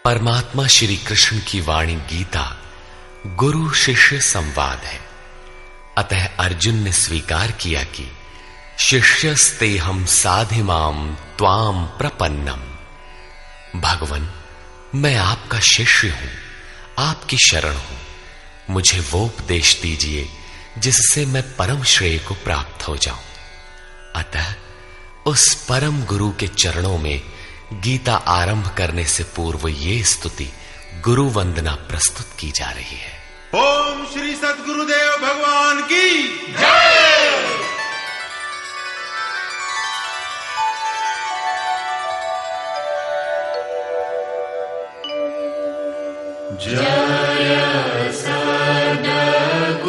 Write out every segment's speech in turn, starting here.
परमात्मा श्री कृष्ण की वाणी गीता गुरु शिष्य संवाद है। अतः अर्जुन ने स्वीकार किया कि शिष्यस्तेहं साधिमाम त्वाम प्रपन्नम। भगवन, मैं आपका शिष्य हूं, आपकी शरण हूं। मुझे वो उपदेश दीजिए जिससे मैं परम श्रेय को प्राप्त हो जाऊं। अतः उस परम गुरु के चरणों में गीता आरंभ करने से पूर्व ये स्तुति गुरु वंदना प्रस्तुत की जा रही है। ओम श्री सद्गुरुदेव भगवान की जय। जय सद्गुरुदेवं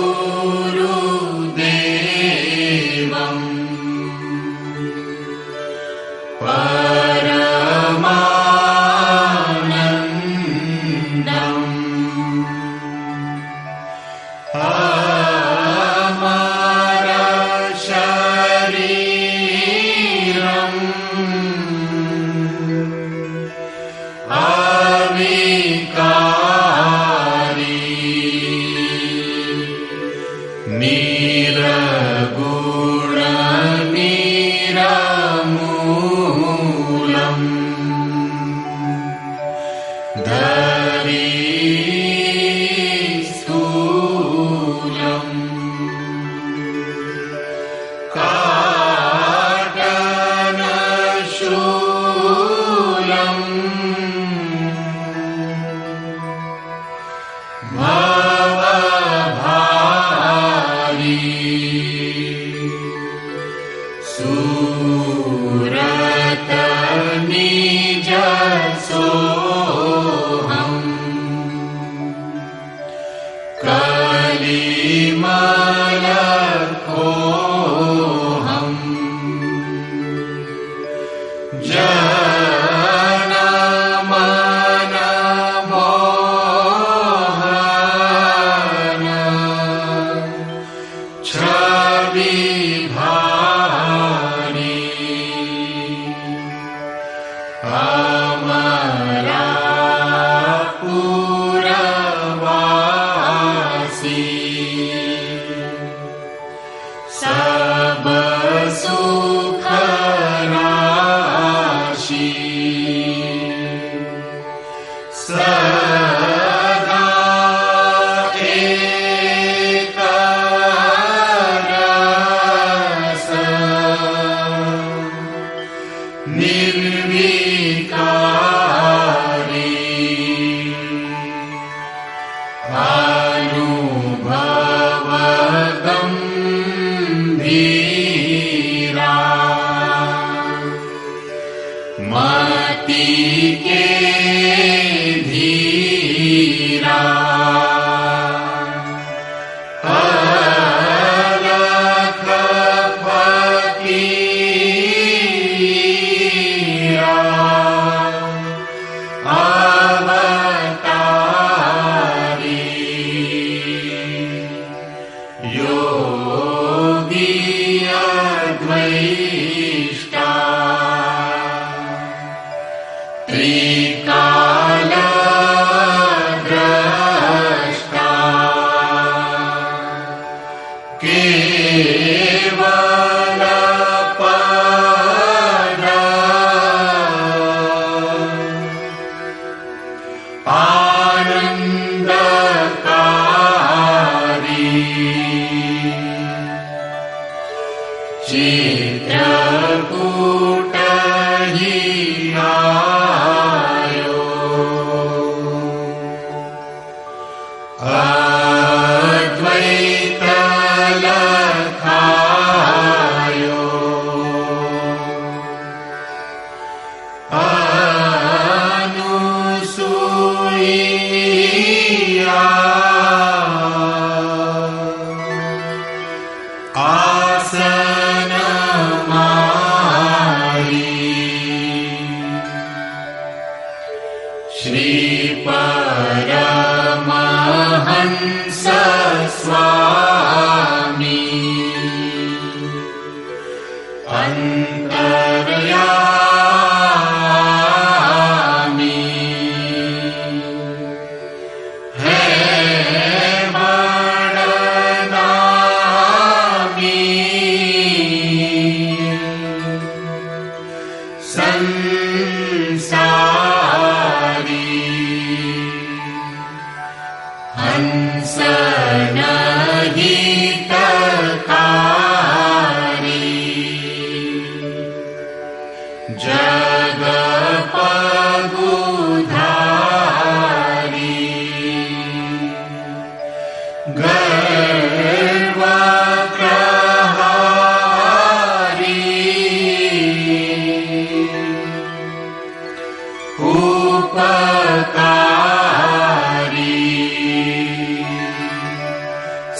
अंतर्यामी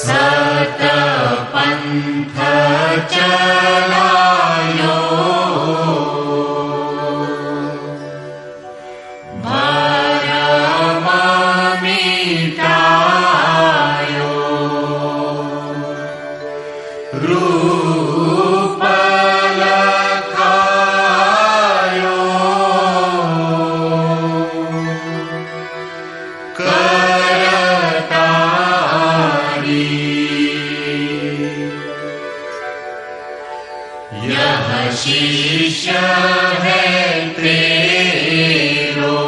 सतपंथ चलायो भरम मिटायो रूप लखायो करतारी यह शिष्य है तेरो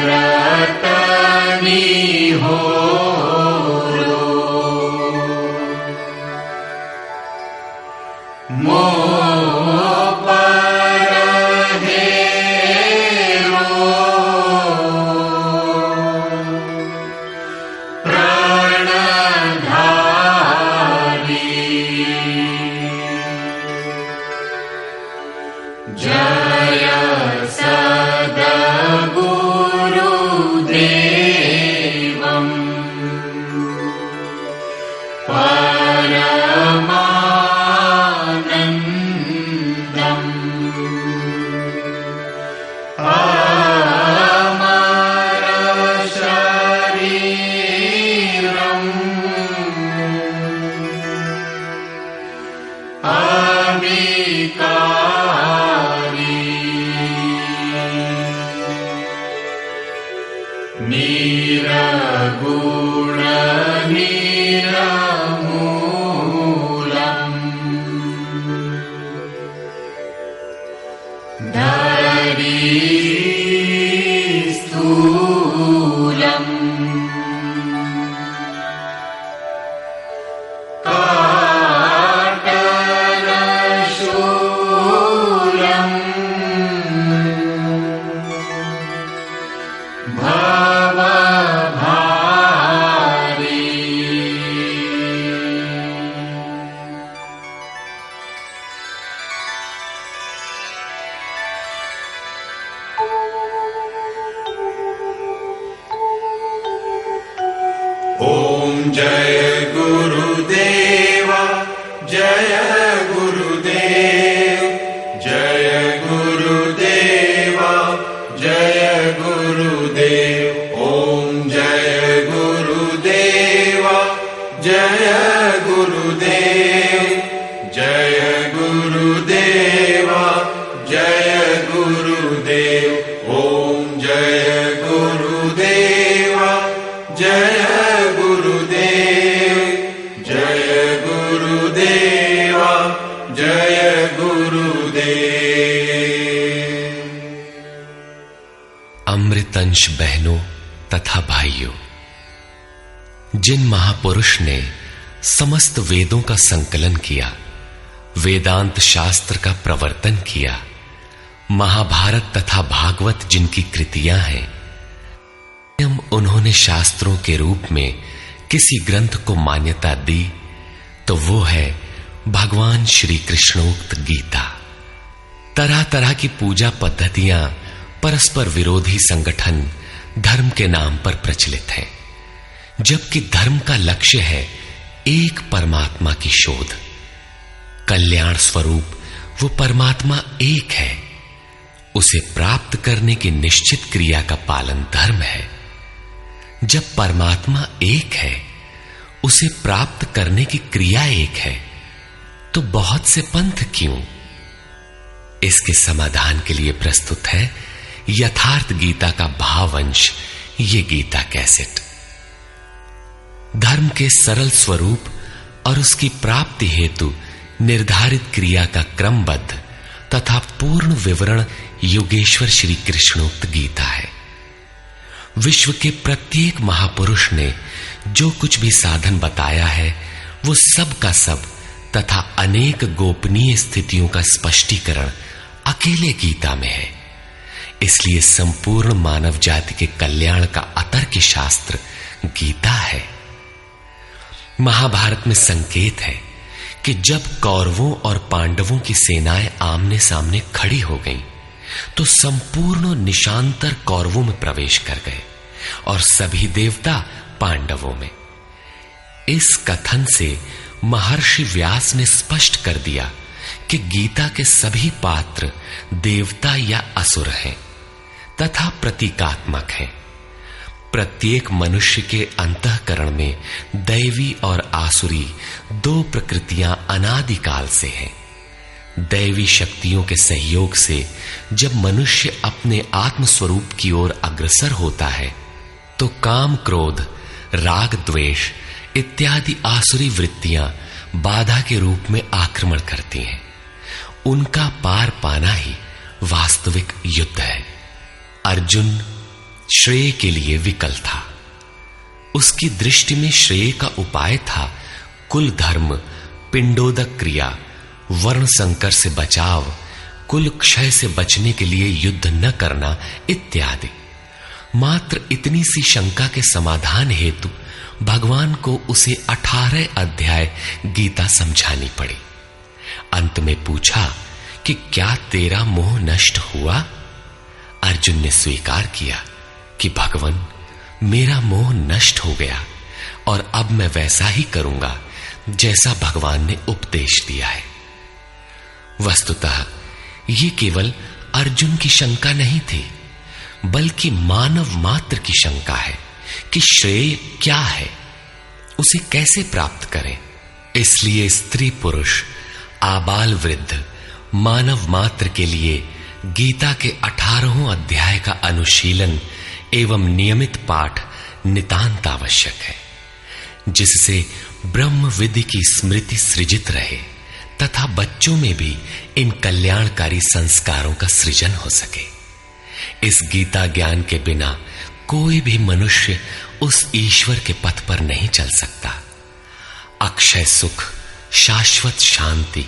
करतनी हो मोह पर हेरो प्राणधारी जय सद्गुरुदेवम् परमानन्दम् अमर शरीरम् अविकारी निरगुण निरमूलम् धरी स्थूलम् काटनशूलम् भवभारी ओम जय गुरुदेव जय गुरुदेव जय गुरुदेव जय गुरुदेव ओम जय गुरुदेव जय गुरुदेव जय गुरुदेव जय गुरुदेव ओम जय गुरुदेव जय गुरुदेव जय गुरुदेव जय गुरुदेव। अमृतंश बहनों तथा भाइयों, जिन महापुरुष ने समस्त वेदों का संकलन किया, वेदांत शास्त्र का प्रवर्तन किया, महाभारत तथा भागवत जिनकी कृतियां हैं, उन्होंने शास्त्रों के रूप में किसी ग्रंथ को मान्यता दी तो वो है भगवान श्री कृष्णोक्त गीता। तरह तरह की पूजा पद्धतियां, परस्पर विरोधी संगठन धर्म के नाम पर प्रचलित हैं, जबकि धर्म का लक्ष्य है एक परमात्मा की शोध। कल्याण स्वरूप वो परमात्मा एक है, उसे प्राप्त करने की निश्चित क्रिया का पालन धर्म है। जब परमात्मा एक है, उसे प्राप्त करने की क्रिया एक है, तो बहुत से पंथ क्यों? इसके समाधान के लिए प्रस्तुत है यथार्थ गीता का भावांश, ये गीता कैसेट। धर्म के सरल स्वरूप और उसकी प्राप्ति हेतु निर्धारित क्रिया का क्रमबद्ध तथा पूर्ण विवरण योगेश्वर श्री कृष्णोक्त गीता है। विश्व के प्रत्येक महापुरुष ने जो कुछ भी साधन बताया है, वो सब का सब तथा अनेक गोपनीय स्थितियों का स्पष्टीकरण अकेले गीता में है। इसलिए संपूर्ण मानव जाति के कल्याण का अतर्क्य शास्त्र गीता है। महाभारत में संकेत है कि जब कौरवों और पांडवों की सेनाएं आमने सामने खड़ी हो गईं, तो संपूर्ण निशांतर कौरवों में प्रवेश कर गए और सभी देवता पांडवों में। इस कथन से महर्षि व्यास ने स्पष्ट कर दिया कि गीता के सभी पात्र देवता या असुर हैं तथा प्रतीकात्मक हैं। प्रत्येक मनुष्य के अंतःकरण में दैवी और आसुरी दो प्रकृतियां अनादिकाल से हैं। दैवी शक्तियों के सहयोग से जब मनुष्य अपने आत्म स्वरूप की ओर अग्रसर होता है, तो काम, क्रोध, राग, द्वेष इत्यादि आसुरी वृत्तियां बाधा के रूप में आक्रमण करती हैं। उनका पार पाना ही वास्तविक युद्ध है। अर्जुन श्रेय के लिए विकल था। उसकी दृष्टि में श्रेय का उपाय था कुल धर्म, पिंडोदक क्रिया, वर्ण संकर से बचाव, कुल क्षय से बचने के लिए युद्ध न करना इत्यादि। मात्र इतनी सी शंका के समाधान हेतु भगवान को उसे 18 अध्याय गीता समझानी पड़ी। अंत में पूछा कि क्या तेरा मोह नष्ट हुआ? अर्जुन ने स्वीकार किया कि भगवान, मेरा मोह नष्ट हो गया और अब मैं वैसा ही करूंगा जैसा भगवान ने उपदेश दिया है। वस्तुतः ये केवल अर्जुन की शंका नहीं थी, बल्कि मानव मात्र की शंका है कि श्रेय क्या है, उसे कैसे प्राप्त करें। इसलिए स्त्री पुरुष, आबाल वृद्ध, मानव मात्र के लिए गीता के 18 अध्याय का अनुशीलन एवं नियमित पाठ नितांत आवश्यक है, जिससे ब्रह्म विधि की स्मृति सृजित रहे तथा बच्चों में भी इन कल्याणकारी संस्कारों का सृजन हो सके। इस गीता ज्ञान के बिना कोई भी मनुष्य उस ईश्वर के पथ पर नहीं चल सकता। अक्षय सुख, शाश्वत शांति,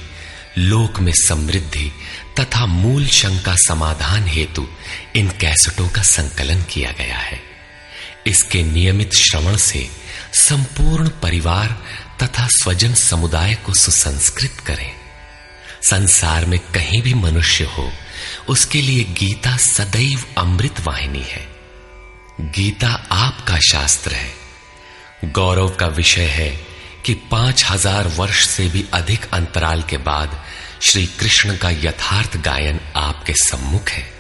लोक में समृद्धि तथा मूल शंका समाधान हेतु इन कैसेटों का संकलन किया गया है। इसके नियमित श्रवण से संपूर्ण परिवार तथा स्वजन समुदाय को सुसंस्कृत करें। संसार में कहीं भी मनुष्य हो, उसके लिए गीता सदैव अमृत वाहिनी है। गीता आपका शास्त्र है। गौरव का विषय है कि 5000 वर्ष से भी अधिक अंतराल के बाद श्री कृष्ण का यथार्थ गायन आपके सम्मुख है।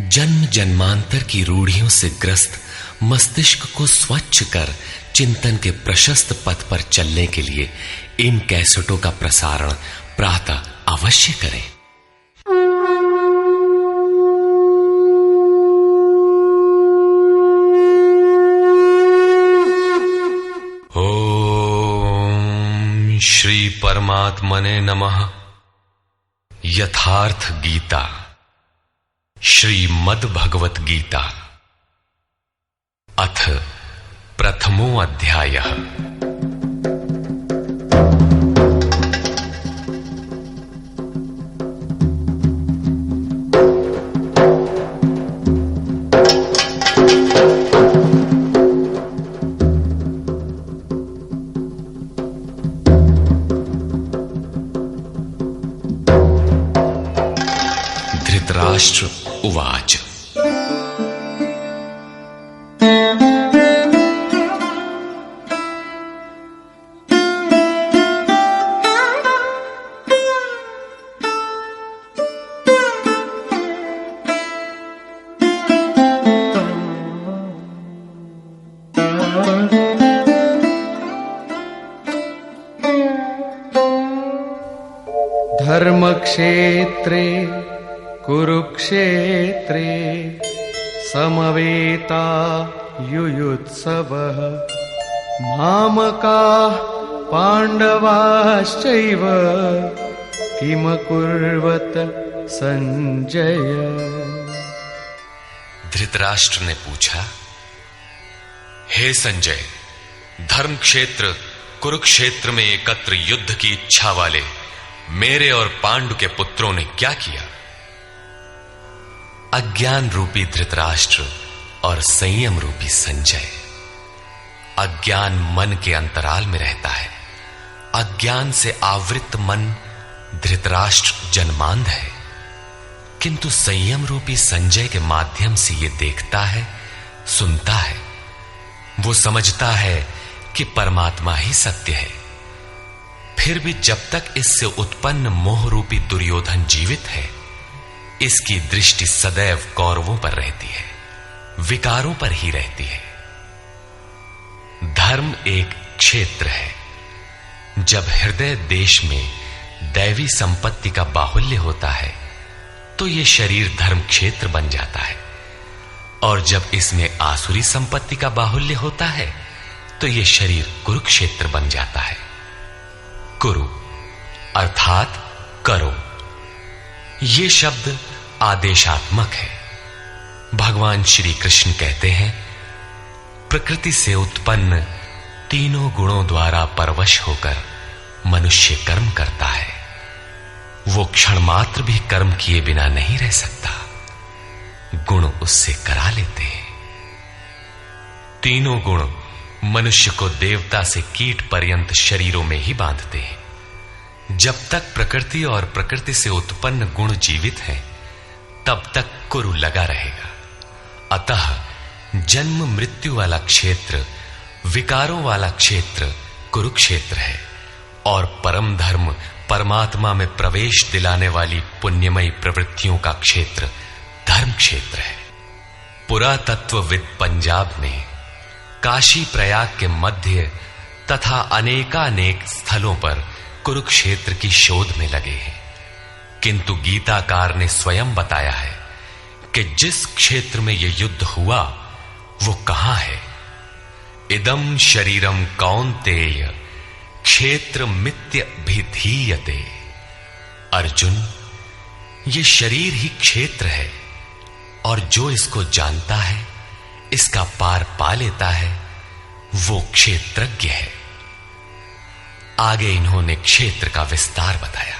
जन्म जन्मांतर की रूढ़ियों से ग्रस्त मस्तिष्क को स्वच्छ कर चिंतन के प्रशस्त पथ पर चलने के लिए इन कैसेटों का प्रसारण प्रातः अवश्य करें। ओम श्री परमात्मने नमः। यथार्थ गीता, श्रीमद् भगवत गीता, अथ प्रथमो अध्यायः। धृतराष्ट्र उवाच। धर्मक्षेत्रे कुरुक्षेत्रे समवेता युयुत्सवः मामकाः पाण्डवाश्चैव किमकुर्वत संजय। धृतराष्ट्र ने पूछा, हे संजय, धर्म क्षेत्र कुरुक्षेत्र में एकत्र युद्ध की इच्छा वाले मेरे और पांडु के पुत्रों ने क्या किया? अज्ञान रूपी धृतराष्ट्र और संयम रूपी संजय। अज्ञान मन के अंतराल में रहता है अज्ञान से आवृत मन धृतराष्ट्र जन्मांध है, किंतु संयम रूपी संजय के माध्यम से यह देखता है, सुनता है। वो समझता है कि परमात्मा ही सत्य है। फिर भी जब तक इससे उत्पन्न मोह रूपी दुर्योधन जीवित है, इसकी दृष्टि सदैव कौरवों पर रहती है, विकारों पर ही रहती है। धर्म एक क्षेत्र है। जब हृदय देश में दैवी संपत्ति का बाहुल्य होता है तो यह शरीर धर्म क्षेत्र बन जाता है, और जब इसमें आसुरी संपत्ति का बाहुल्य होता है तो यह शरीर कुरुक्षेत्र बन जाता है। कुरु अर्थात करो। यह शब्द आदेशात्मक है। भगवान श्री कृष्ण कहते हैं, प्रकृति से उत्पन्न तीनों गुणों द्वारा परवश होकर मनुष्य कर्म करता है। वो क्षण मात्र भी कर्म किए बिना नहीं रह सकता, गुण उससे करा लेते हैं। तीनों गुण मनुष्य को देवता से कीट पर्यंत शरीरों में ही बांधते हैं। जब तक प्रकृति और प्रकृति से उत्पन्न गुण जीवित हैं, तब तक कुरु लगा रहेगा। अतः जन्म मृत्यु वाला क्षेत्र, विकारों वाला क्षेत्र कुरुक्षेत्र है, और परम धर्म परमात्मा में प्रवेश दिलाने वाली पुण्यमयी प्रवृत्तियों का क्षेत्र धर्म क्षेत्र है। पुरातत्वविद पंजाब में काशी प्रयाग के मध्य तथा अनेकानेक स्थलों पर कुरुक्षेत्र की शोध में लगे हैं, किंतु गीताकार ने स्वयं बताया है कि जिस क्षेत्र में यह युद्ध हुआ वो कहां है। इदम शरीरम कौन्तेय क्षेत्र मित्य भिधीयते। अर्जुन, ये शरीर ही क्षेत्र है, और जो इसको जानता है, इसका पार पा लेता है, वो क्षेत्रज्ञ है। आगे इन्होंने क्षेत्र का विस्तार बताया,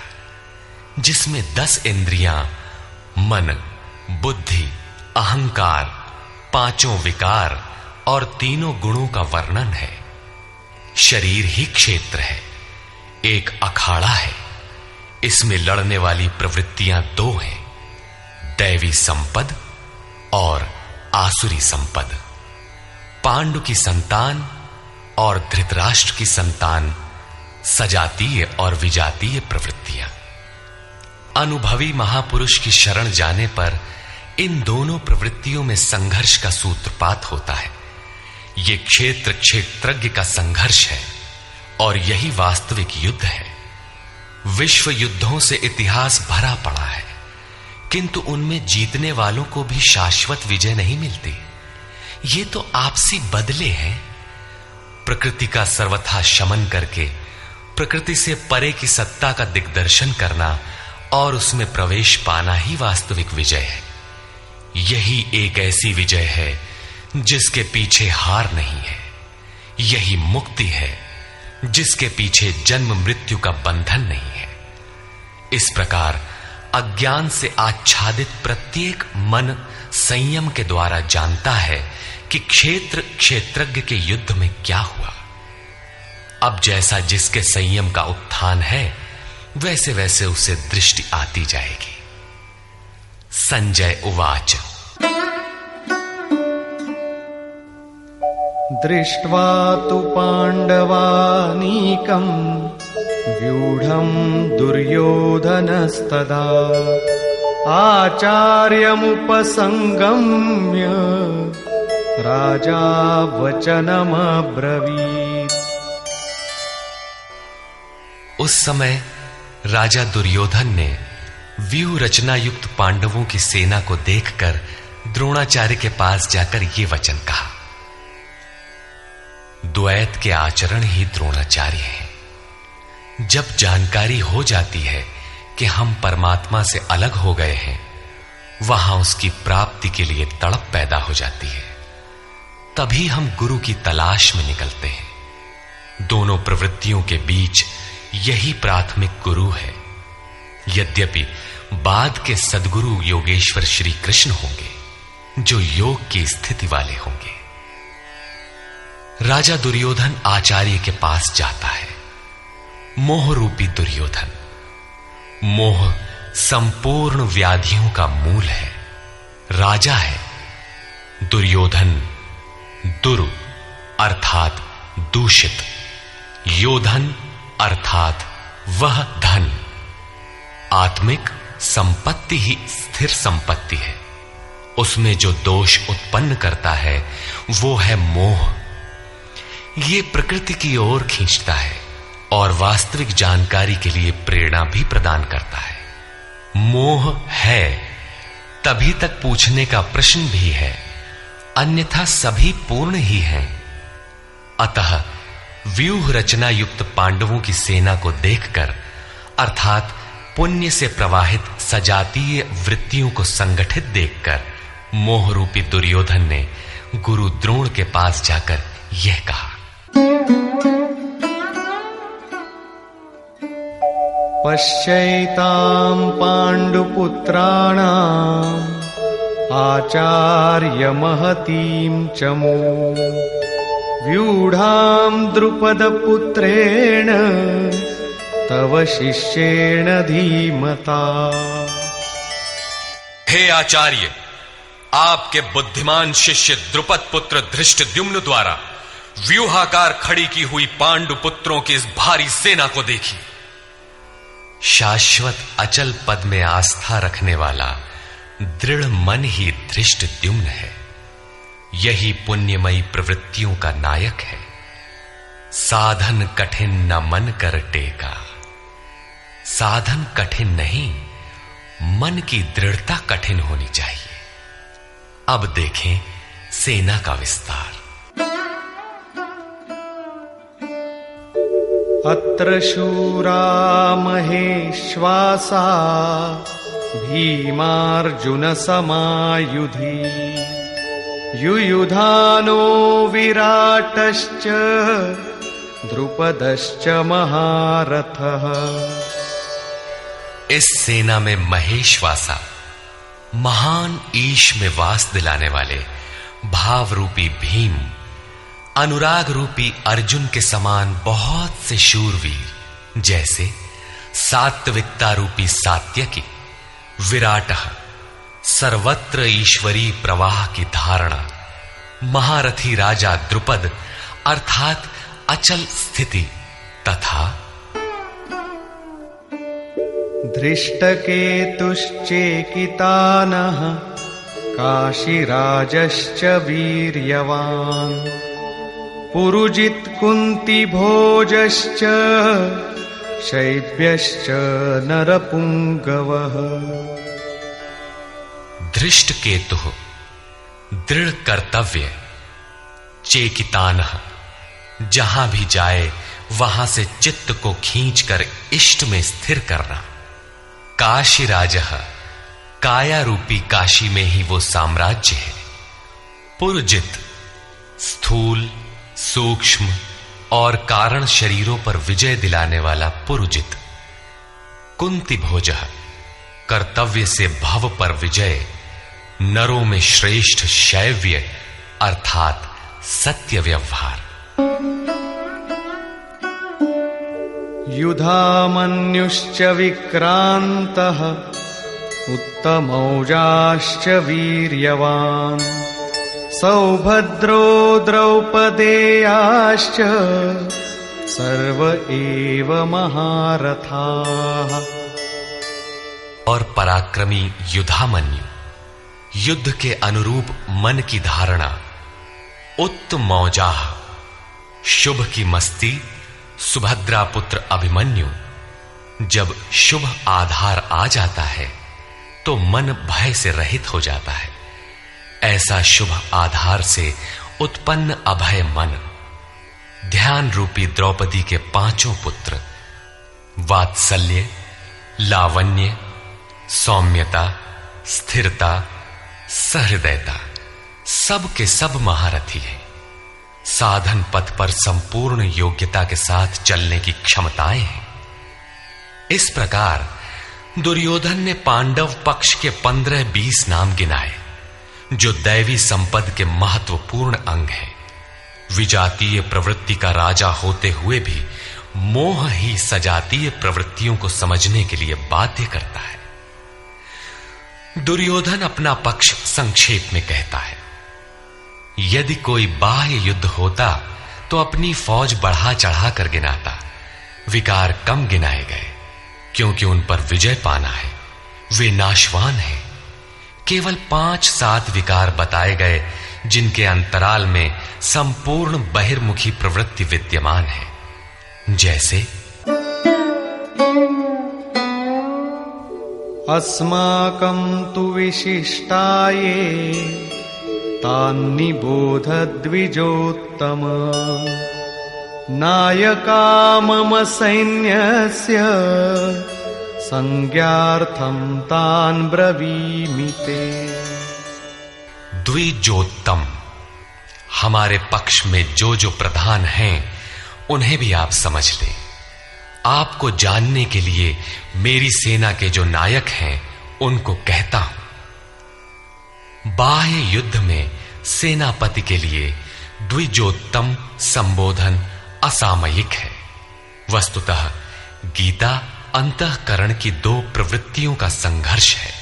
जिसमें 10 इंद्रियां, मन, बुद्धि, अहंकार, 5 विकार और 3 गुणों का वर्णन है। शरीर ही क्षेत्र है, एक अखाड़ा है। इसमें लड़ने वाली प्रवृत्तियां 2 हैं, दैवी संपद और आसुरी संपद। पांडु की संतान और धृतराष्ट्र की संतान सजातीय और विजातीय प्रवृत्तियां। अनुभवी महापुरुष की शरण जाने पर इन दोनों प्रवृत्तियों में संघर्ष का सूत्रपात होता है। यह क्षेत्र क्षेत्रज्ञ का संघर्ष है, और यही वास्तविक युद्ध है। विश्व युद्धों से इतिहास भरा पड़ा है, किंतु उनमें जीतने वालों को भी शाश्वत विजय नहीं मिलती। ये तो आपसी बदले हैं। प्रकृति का सर्वथा शमन करके प्रकृति से परे की सत्ता का दिग्दर्शन करना और उसमें प्रवेश पाना ही वास्तविक विजय है। यही एक ऐसी विजय है जिसके पीछे हार नहीं है। यही मुक्ति है जिसके पीछे जन्म मृत्यु का बंधन नहीं है। इस प्रकार अज्ञान से आच्छादित प्रत्येक मन संयम के द्वारा जानता है कि क्षेत्र क्षेत्रज्ञ के युद्ध में क्या हुआ। अब जैसा जिसके संयम का उत्थान है, वैसे वैसे उसे दृष्टि आती जाएगी। संजय उवाच। दृष्ट्वा तु पाण्डवानीकं व्यूढं दुर्योधनस्तदा आचार्यमुपसंगम्य राजा वचनमब्रवीत्। उस समय राजा दुर्योधन ने व्यूह रचना युक्त पांडवों की सेना को देखकर द्रोणाचार्य के पास जाकर ये वचन कहा। द्वैत के आचरण ही द्रोणाचार्य हैं। जब जानकारी हो जाती है कि हम परमात्मा से अलग हो गए हैं, वहां उसकी प्राप्ति के लिए तड़प पैदा हो जाती है। तभी हम गुरु की तलाश में निकलते हैं। दोनों प्रवृत्तियों के बीच यही प्राथमिक गुरु है। यद्यपि बाद के सद्गुरु योगेश्वर श्री कृष्ण होंगे, जो योग की स्थिति वाले होंगे। राजा दुर्योधन आचार्य के पास जाता है। मोह रूपी दुर्योधन। मोह संपूर्ण व्याधियों का मूल है, राजा है। दुर्योधन दुरु अर्थात दूषित, योधन अर्थात वह धन। आत्मिक संपत्ति ही स्थिर संपत्ति है, उसमें जो दोष उत्पन्न करता है वो है मोह। ये प्रकृति की ओर खींचता है और वास्तविक जानकारी के लिए प्रेरणा भी प्रदान करता है। मोह है तभी तक पूछने का प्रश्न भी है, अन्यथा सभी पूर्ण ही हैं। अतः व्यूह रचना युक्त पांडवों की सेना को देखकर, अर्थात पुण्य से प्रवाहित सजातीय वृत्तियों को संगठित देखकर, मोह रूपी दुर्योधन ने गुरु द्रोण के पास जाकर यह कहा, पश्यैतां पांडुपुत्राणां आचार्य महतीं चमू व्यूढ़ां द्रुपदपुत्रेण तव शिष्येण धीमता। हे आचार्य, आपके बुद्धिमान शिष्य द्रुपद पुत्र धृष्टद्युम्न द्वारा व्यूहाकार खड़ी की हुई पांडु पुत्रों की इस भारी सेना को देखिए। शाश्वत अचल पद में आस्था रखने वाला दृढ़ मन ही धृष्टद्युम्न है। यही पुण्यमयी प्रवृत्तियों का नायक है। साधन कठिन न मन कर टेका। साधन कठिन नहीं, मन की दृढ़ता कठिन होनी चाहिए। अब देखें सेना का विस्तार। अत्र शूरा महेश्वासा भीमार्जुन समायुधि युयुधानो विराटश्च द्रुपदश्च महारथः। इस सेना में महेश्वासा, महान ईश में वास दिलाने वाले भाव रूपी भीम, अनुराग रूपी अर्जुन के समान बहुत से शूरवीर, जैसे सात्विकता रूपी सात्यकी, विराट सर्वत्र ईश्वरी प्रवाह की धारणा, महारथी राजा द्रुपद अर्थात अचल स्थिति, तथा धृष्टकेतुश्चेकितानः काशीराजश्च वीर्यवान् पुरुजित् कुन्तिभोजश्च शैब्यश्च नरपुंगवः। धृष्टकेतु दृढ़ कर्तव्य, चेकितानः जहां भी जाए वहां से चित्त को खींचकर इष्ट में स्थिर करना, काशीराजः काया रूपी काशी में ही वो साम्राज्य है, पुरजित स्थूल सूक्ष्म और कारण शरीरों पर विजय दिलाने वाला पुरुजित, कुंती भोजः कर्तव्य से भव पर विजय, नरों में श्रेष्ठ शैव्य अर्थात सत्य व्यवहार। युधामन्युश्च विक्रान्तः उत्तमौजाश्च वीर्यवान् सौभद्रो द्रौपदेयाश्च सर्व एव महारथाः। और पराक्रमी युधामन्यु, युद्ध के अनुरूप मन की धारणा, उत्तमौजाः शुभ की मस्ती, सुभद्रा पुत्र अभिमन्यु। जब शुभ आधार आ जाता है तो मन भय से रहित हो जाता है। ऐसा शुभ आधार से उत्पन्न अभय मन, ध्यान रूपी द्रौपदी के पांचों पुत्र वात्सल्य, लावण्य, सौम्यता, स्थिरता, सहृदयता, सब के सब महारथी है। साधन पथ पर संपूर्ण योग्यता के साथ चलने की क्षमताएं हैं। इस प्रकार दुर्योधन ने पांडव पक्ष के 15-20 नाम गिनाए, जो दैवी संपद के महत्वपूर्ण अंग है। विजातीय प्रवृत्ति का राजा होते हुए भी मोह ही सजातीय प्रवृत्तियों को समझने के लिए बाध्य करता है। दुर्योधन अपना पक्ष संक्षेप में कहता है, यदि कोई बाह्य युद्ध होता तो अपनी फौज बढ़ा चढ़ा कर गिनाता, विकार कम गिनाए गए, क्योंकि उन पर विजय पाना है, वे नाशवान हैं। केवल 5-7 विकार बताए गए, जिनके अंतराल में संपूर्ण बहिर्मुखी प्रवृत्ति विद्यमान है, जैसे अस्माकं तु विशिष्टाये तान्निबोध द्विजोत्तम नायका मम सैन्यस्य संज्ञार्थं तान् ब्रवीमि ते। द्विजोत्तम, हमारे पक्ष में जो प्रधान हैं उन्हें भी आप समझ लें। आपको जानने के लिए मेरी सेना के जो नायक हैं उनको कहता हूं। बाह्य युद्ध में सेनापति के लिए द्विजोत्तम संबोधन असामयिक है। वस्तुतः गीता अंतःकरण की 2 प्रवृत्तियों का संघर्ष है,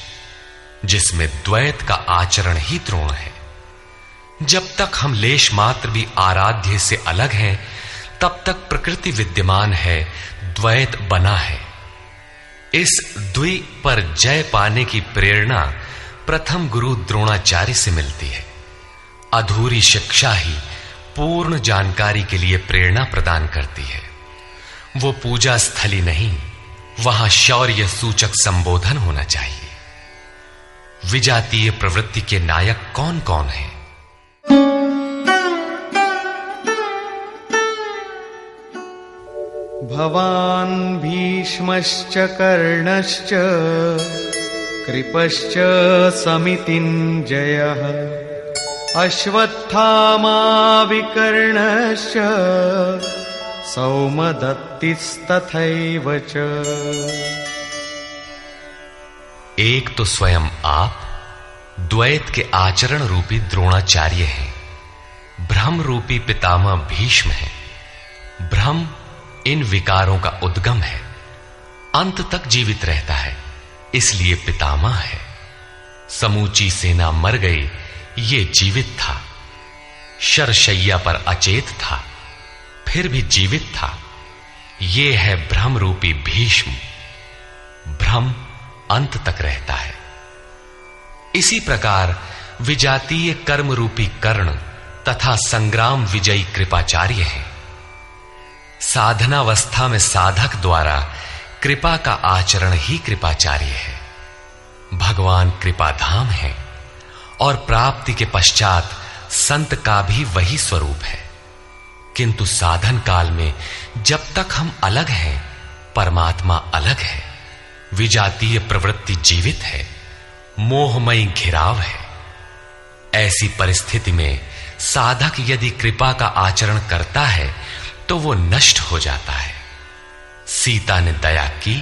जिसमें द्वैत का आचरण ही द्रोण है। जब तक हम लेश मात्र भी आराध्य से अलग हैं, तब तक प्रकृति विद्यमान है, द्वैत बना है। इस द्वि पर जय पाने की प्रेरणा प्रथम गुरु द्रोणाचार्य से मिलती है। अधूरी शिक्षा ही पूर्ण जानकारी के लिए प्रेरणा प्रदान करती है। वो पूजा स्थली नहीं, वहां शौर्य सूचक संबोधन होना चाहिए। विजातीय प्रवृत्ति के नायक कौन कौन हैं? भवान् भीष्मश्च कर्णश्च कृपश्च समितिञ्जयः अश्वत्थामा विकर्णश्च सौमदत्तिस्तथैव च। एक तो स्वयं आप द्वैत के आचरण रूपी द्रोणाचार्य हैं। भ्रम रूपी पितामह भीष्म है। भ्रम इन विकारों का उद्गम है, अंत तक जीवित रहता है, इसलिए पितामह है। समूची सेना मर गई, ये जीवित था। शरशैया पर अचेत था, फिर भी जीवित था। ये है भ्रम रूपी भीष्म। भ्रम अंत तक रहता है। इसी प्रकार विजातीय कर्म रूपी कर्ण तथा संग्राम विजयी कृपाचार्य हैं। साधनावस्था में साधक द्वारा कृपा का आचरण ही कृपाचार्य है। भगवान कृपाधाम है और प्राप्ति के पश्चात संत का भी वही स्वरूप है। किंतु साधन काल में जब तक हम अलग हैं, परमात्मा अलग है। विजातीय प्रवृत्ति जीवित है, मोहमयी घिराव है। ऐसी परिस्थिति में साधक यदि कृपा का आचरण करता है तो वो नष्ट हो जाता है। सीता ने दया की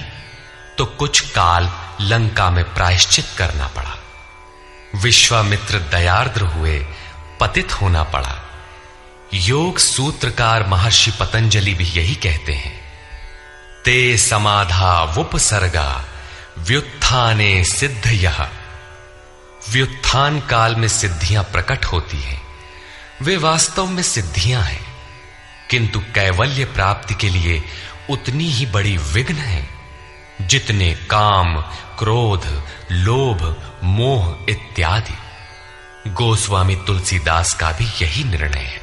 तो कुछ काल लंका में प्रायश्चित करना पड़ा। विश्वामित्र दयार्द्र हुए, पतित होना पड़ा। योग सूत्रकार महर्षि पतंजलि भी यही कहते हैं, ते समाधा वुपसर्गा व्युत्थाने सिद्धयः। व्युत्थान काल में सिद्धियां प्रकट होती हैं, वे वास्तव में सिद्धियां हैं, किंतु कैवल्य प्राप्ति के लिए उतनी ही बड़ी विघ्न है जितने काम, क्रोध, लोभ, मोह इत्यादि। गोस्वामी तुलसीदास का भी यही निर्णय है।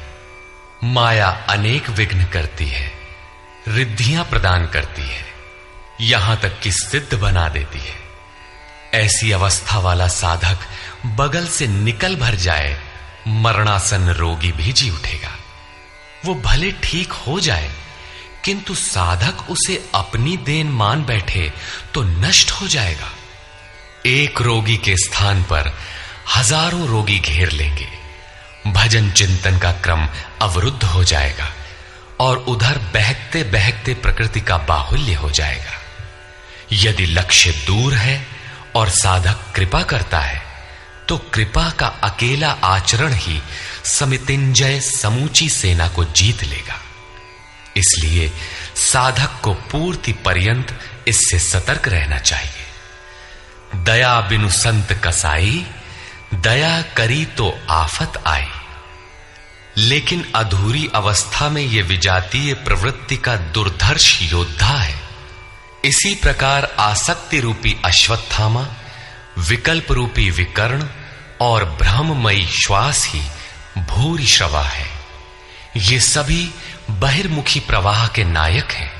माया अनेक विघ्न करती है, रिद्धियां प्रदान करती है, यहां तक कि सिद्ध बना देती है। ऐसी अवस्था वाला साधक बगल से निकल भर जाए, मरणासन रोगी भी जी उठेगा। वो भले ठीक हो जाए, किंतु साधक उसे अपनी देन मान बैठे तो नष्ट हो जाएगा। एक रोगी के स्थान पर हजारों रोगी घेर लेंगे। भजन चिंतन का क्रम अवरुद्ध हो जाएगा और उधर बहकते बहकते प्रकृति का बाहुल्य हो जाएगा। यदि लक्ष्य दूर है और साधक कृपा करता है तो कृपा का अकेला आचरण ही समितिंजय समूची सेना को जीत लेगा। इसलिए साधक को पूर्ति पर्यंत इससे सतर्क रहना चाहिए। दया बिनु संत कसाई, दया करी तो आफत आई। लेकिन अधूरी अवस्था में यह विजातीय प्रवृत्ति का दुर्धर्ष योद्धा है। इसी प्रकार आसक्ति रूपी अश्वत्थामा, विकल्प रूपी विकर्ण और भ्रममयी श्वास ही भूरिश्रवा है। ये सभी बहिर्मुखी प्रवाह के नायक हैं।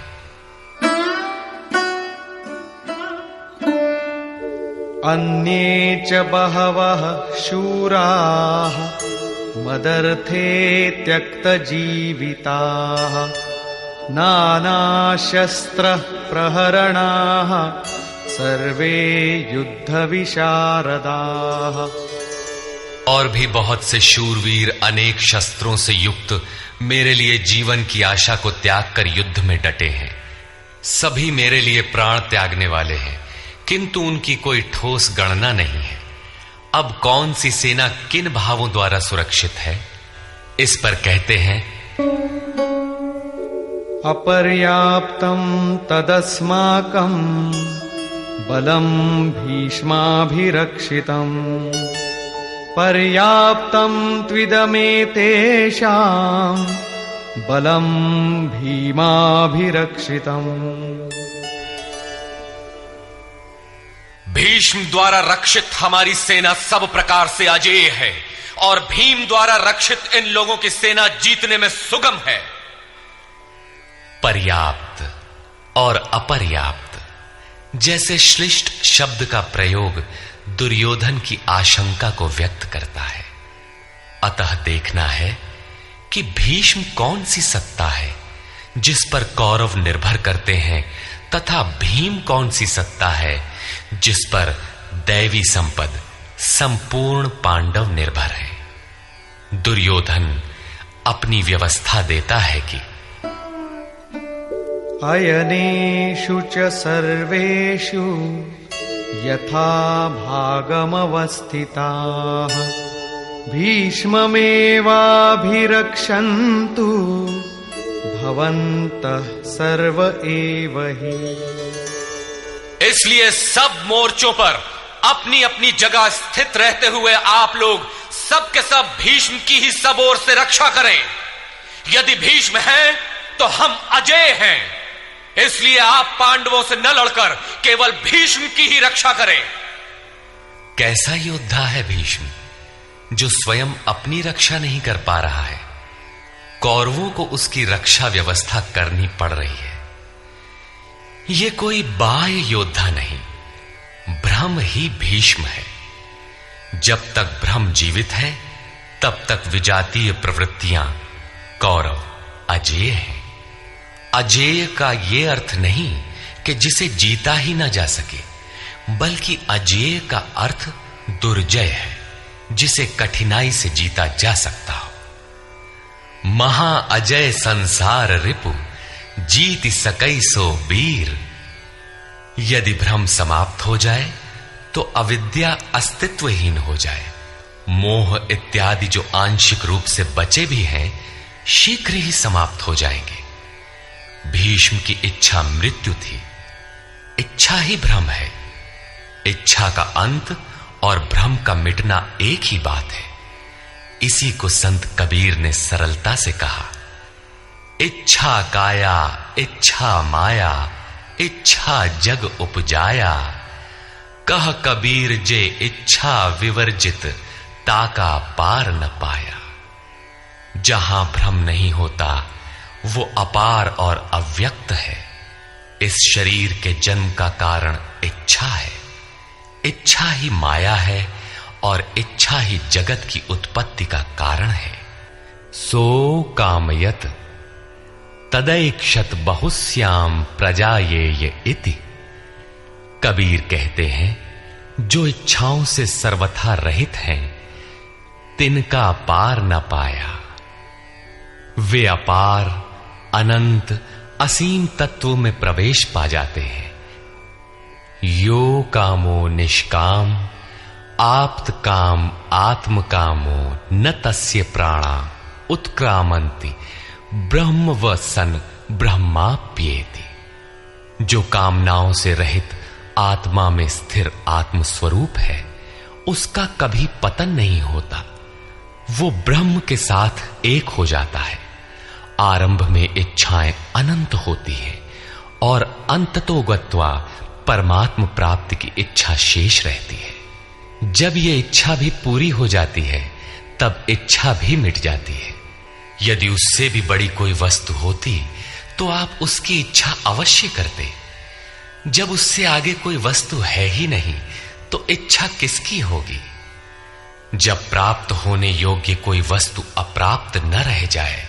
अन्ये च बहवः शूराः मदर्थे त्यक्तजीविताः नानाशस्त्रः प्रहरणाः सर्वे युद्धविशारदाः। और भी बहुत से शूरवीर अनेक शस्त्रों से युक्त मेरे लिए जीवन की आशा को त्याग कर युद्ध में डटे हैं। सभी मेरे लिए प्राण त्यागने वाले हैं, किंतु उनकी कोई ठोस गणना नहीं है। अब कौन सी सेना किन भावों द्वारा सुरक्षित है, इस पर कहते हैं अपर्याप्तं तदस्माकं बलं भीष्माभिरक्षितं पर्याप्तं त्विदमेतेषां बलं भीमाभिरक्षितम्। भीष्म द्वारा रक्षित हमारी सेना सब प्रकार से अजेय है और भीम द्वारा रक्षित इन लोगों की सेना जीतने में सुगम है। पर्याप्त और अपर्याप्त जैसे श्लिष्ट शब्द का प्रयोग दुर्योधन की आशंका को व्यक्त करता है। अतः देखना है कि भीष्म कौन सी सत्ता है जिस पर कौरव निर्भर करते हैं, तथा भीम कौन सी सत्ता है जिस पर दैवी संपद संपूर्ण पांडव निर्भर है। दुर्योधन अपनी व्यवस्था देता है कि अयनेषु च सर्वेषु यथा भागमवस्थिताः भीष्ममेवाभिरक्षन्तु भवन्तः सर्व एव हि। इसलिए सब मोर्चों पर अपनी अपनी जगह स्थित रहते हुए आप लोग सब के सब भीष्म की ही सब ओर से रक्षा करें। यदि भीष्म हैं तो हम अजेय हैं, इसलिए आप पांडवों से न लड़कर केवल भीष्म की ही रक्षा करें। कैसा योद्धा है भीष्म, जो स्वयं अपनी रक्षा नहीं कर पा रहा है, कौरवों को उसकी रक्षा व्यवस्था करनी पड़ रही है। यह कोई बाह्य योद्धा नहीं, ब्रह्म ही भीष्म है। जब तक ब्रह्म जीवित है तब तक विजातीय प्रवृत्तियां कौरव अजेय हैं। अजेय का यह अर्थ नहीं कि जिसे जीता ही ना जा सके, बल्कि अजेय का अर्थ दुर्जय है, जिसे कठिनाई से जीता जा सकता हो। महा अजय संसार रिपु जीत सकई सो वीर। यदि भ्रम समाप्त हो जाए तो अविद्या अस्तित्वहीन हो जाए। मोह इत्यादि जो आंशिक रूप से बचे भी हैं, शीघ्र ही समाप्त हो जाएंगे। भीष्म की इच्छा मृत्यु थी, इच्छा ही भ्रम है। इच्छा का अंत और भ्रम का मिटना एक ही बात है। इसी को संत कबीर ने सरलता से कहा, इच्छा काया इच्छा माया इच्छा जग उपजाया। कह कबीर जे इच्छा विवर्जित ताका पार न पाया। जहां भ्रम नहीं होता वो अपार और अव्यक्त है। इस शरीर के जन्म का कारण इच्छा है। इच्छा ही माया है और इच्छा ही जगत की उत्पत्ति का कारण है। सो कामयत तदैक्षत बहुश्याम प्रजायेय इति। कबीर कहते हैं, जो इच्छाओं से सर्वथा रहित हैं, तिनका पार न पाया। वे अपार अनंत असीम तत्व में प्रवेश पा जाते हैं। यो कामो निष्काम आप्त काम आत्म कामो न तस्य प्राणा उत्क्रामंति ब्रह्म व सन ब्रह्माप्येति। जो कामनाओं से रहित आत्मा में स्थिर आत्म स्वरूप है, उसका कभी पतन नहीं होता। वो ब्रह्म के साथ एक हो जाता है। आरंभ में इच्छाएं अनंत होती हैं और अंततो गत्वा परमात्म प्राप्ति की इच्छा शेष रहती है। जब ये इच्छा भी पूरी हो जाती है, तब इच्छा भी मिट जाती है। यदि उससे भी बड़ी कोई वस्तु होती तो आप उसकी इच्छा अवश्य करते। जब उससे आगे कोई वस्तु है ही नहीं, तो इच्छा किसकी होगी? जब प्राप्त होने योग्य कोई वस्तु अप्राप्त न रह जाए,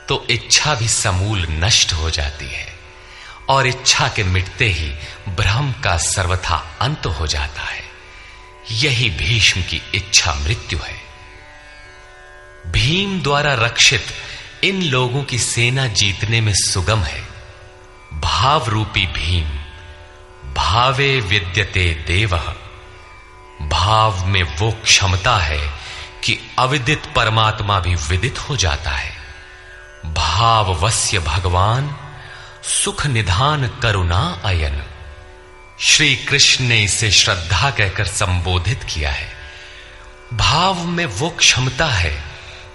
तो इच्छा भी समूल नष्ट हो जाती है और इच्छा के मिटते ही ब्रह्म का सर्वथा अंत हो जाता है। यही भीष्म की इच्छा मृत्यु है। भीम द्वारा रक्षित इन लोगों की सेना जीतने में सुगम है। भाव रूपी भीम भावे विद्यते देवः। भाव में वो क्षमता है कि अविदित परमात्मा भी विदित हो जाता है। भाववस्य भगवान सुख निधान करुणा अयन। श्री कृष्ण ने इसे श्रद्धा कहकर संबोधित किया है। भाव में वो क्षमता है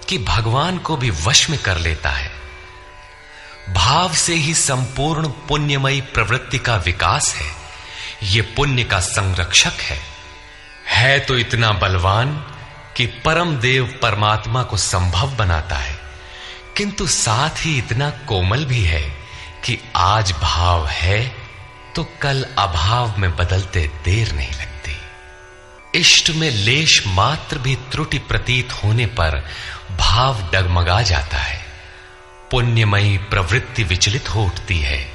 कि भगवान को भी वश में कर लेता है। भाव से ही संपूर्ण पुण्यमयी प्रवृत्ति का विकास है। ये पुण्य का संरक्षक है तो इतना बलवान कि परम देव परमात्मा को संभव बनाता है, किंतु साथ ही इतना कोमल भी है कि आज भाव है तो कल अभाव में बदलते देर नहीं लगती। इष्ट में लेश मात्र भी त्रुटि प्रतीत होने पर भाव डगमगा जाता है। पुण्यमयी प्रवृत्ति विचलित हो उठती है,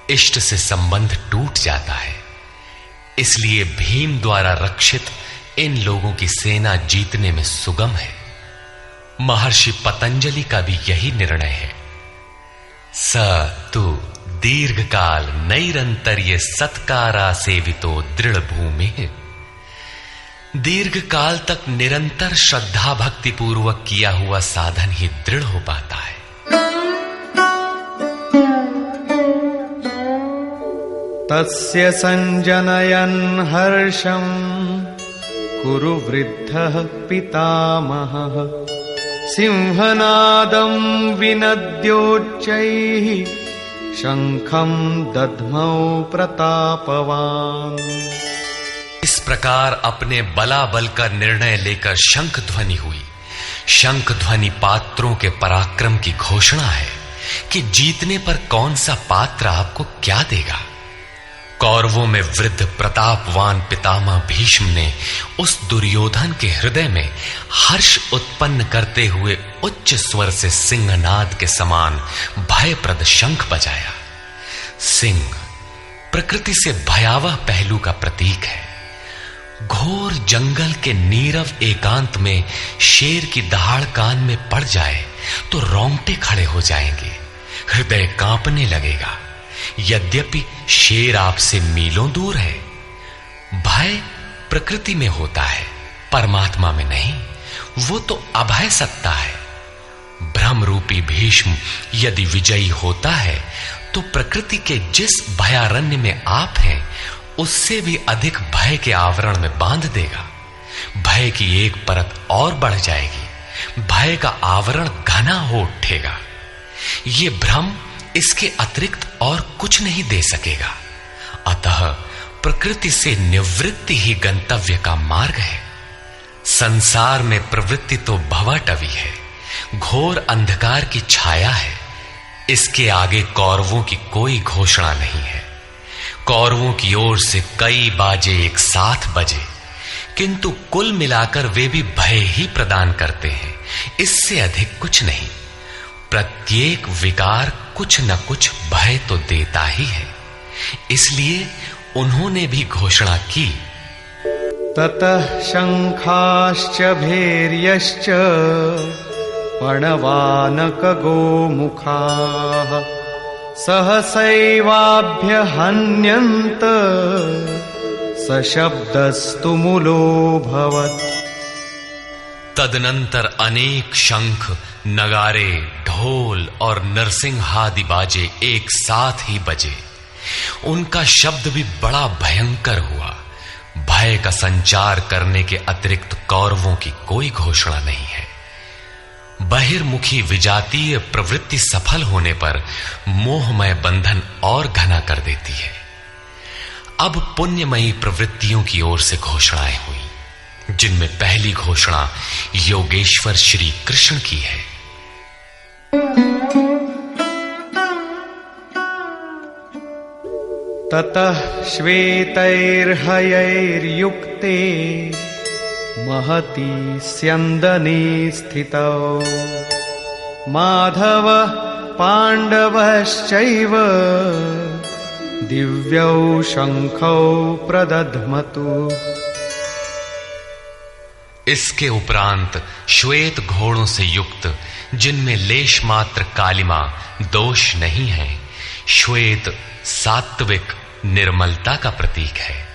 इष्ट से संबंध टूट जाता है। इसलिए भीम द्वारा रक्षित इन लोगों की सेना जीतने में सुगम है। महर्षि पतंजलि का भी यही निर्णय है। स तु दीर्घ काल नैरंतर्य सत्कारा सेवितो दृढ़ भूमि। दीर्घ काल तक निरंतर श्रद्धा भक्ति पूर्वक किया हुआ साधन ही दृढ़ हो पाता है। तस्य संजनयन् हर्षं कुरु वृद्धः पितामहः। सिंहनादं विनद्योच्चैः शंखं दध्मौ प्रतापवान्। इस प्रकार अपने बलाबल का निर्णय लेकर शंख ध्वनि हुई। शंख ध्वनि पात्रों के पराक्रम की घोषणा है कि जीतने पर कौन सा पात्र आपको क्या देगा। कौरवों में वृद्ध प्रतापवान पितामह भीष्म ने उस दुर्योधन के हृदय में हर्ष उत्पन्न करते हुए उच्च स्वर से सिंहनाद के समान भयप्रद शंख बजाया। सिंह प्रकृति से भयावह पहलू का प्रतीक है। घोर जंगल के नीरव एकांत में शेर की दहाड़ कान में पड़ जाए तो रोंगटे खड़े हो जाएंगे, हृदय कांपने लगेगा। यद्यपि शेर आपसे मीलों दूर है। भय प्रकृति में होता है, परमात्मा में नहीं। वो तो अभय सत्ता है। ब्रह्म रूपी भीष्म यदि विजयी होता है तो प्रकृति के जिस भयारण्य में आप हैं, उससे भी अधिक भय के आवरण में बांध देगा। भय की एक परत और बढ़ जाएगी। भय का आवरण घना हो उठेगा। ये भ्रम इसके अतिरिक्त और कुछ नहीं दे सकेगा। अतः प्रकृति से निवृत्ति ही गंतव्य का मार्ग है। संसार में प्रवृत्ति तो भवाटवी है, घोर अंधकार की छाया है। इसके आगे कौरवों की कोई घोषणा नहीं है। कौरवों की ओर से कई बाजे एक साथ बजे, किंतु कुल मिलाकर वे भी भय ही प्रदान करते हैं, इससे अधिक कुछ नहीं। प्रत्येक विकार कुछ न कुछ भय तो देता ही है। इसलिए उन्होंने भी घोषणा की, ततः शंखाश्च भैर्यश्च पणवानक गोमुखाः सहसैवाभ्यहन्यन्त सशब्दस्तु मूलोऽभवत्। तदनंतर अनेक शंख, नगारे, ढोल और नरसिंहादि बाजे एक साथ ही बजे। उनका शब्द भी बड़ा भयंकर हुआ। भय का संचार करने के अतिरिक्त कौरवों की कोई घोषणा नहीं है। बहिर्मुखी विजातीय प्रवृत्ति सफल होने पर मोहमय बंधन और घना कर देती है। अब पुण्यमयी प्रवृत्तियों की ओर से घोषणाएं हुई, जिनमें पहली घोषणा योगेश्वर श्री कृष्ण की है। ततः श्वेतैर्हयैर्युक्ते महती स्यन्दने स्थितौ माधव पाण्डवश्चैव दिव्यौ शंखौ प्रदध्मतु। इसके उपरांत श्वेत घोड़ों से युक्त, जिनमें लेश मात्र कालिमा दोष नहीं है, श्वेत सात्विक निर्मलता का प्रतीक है।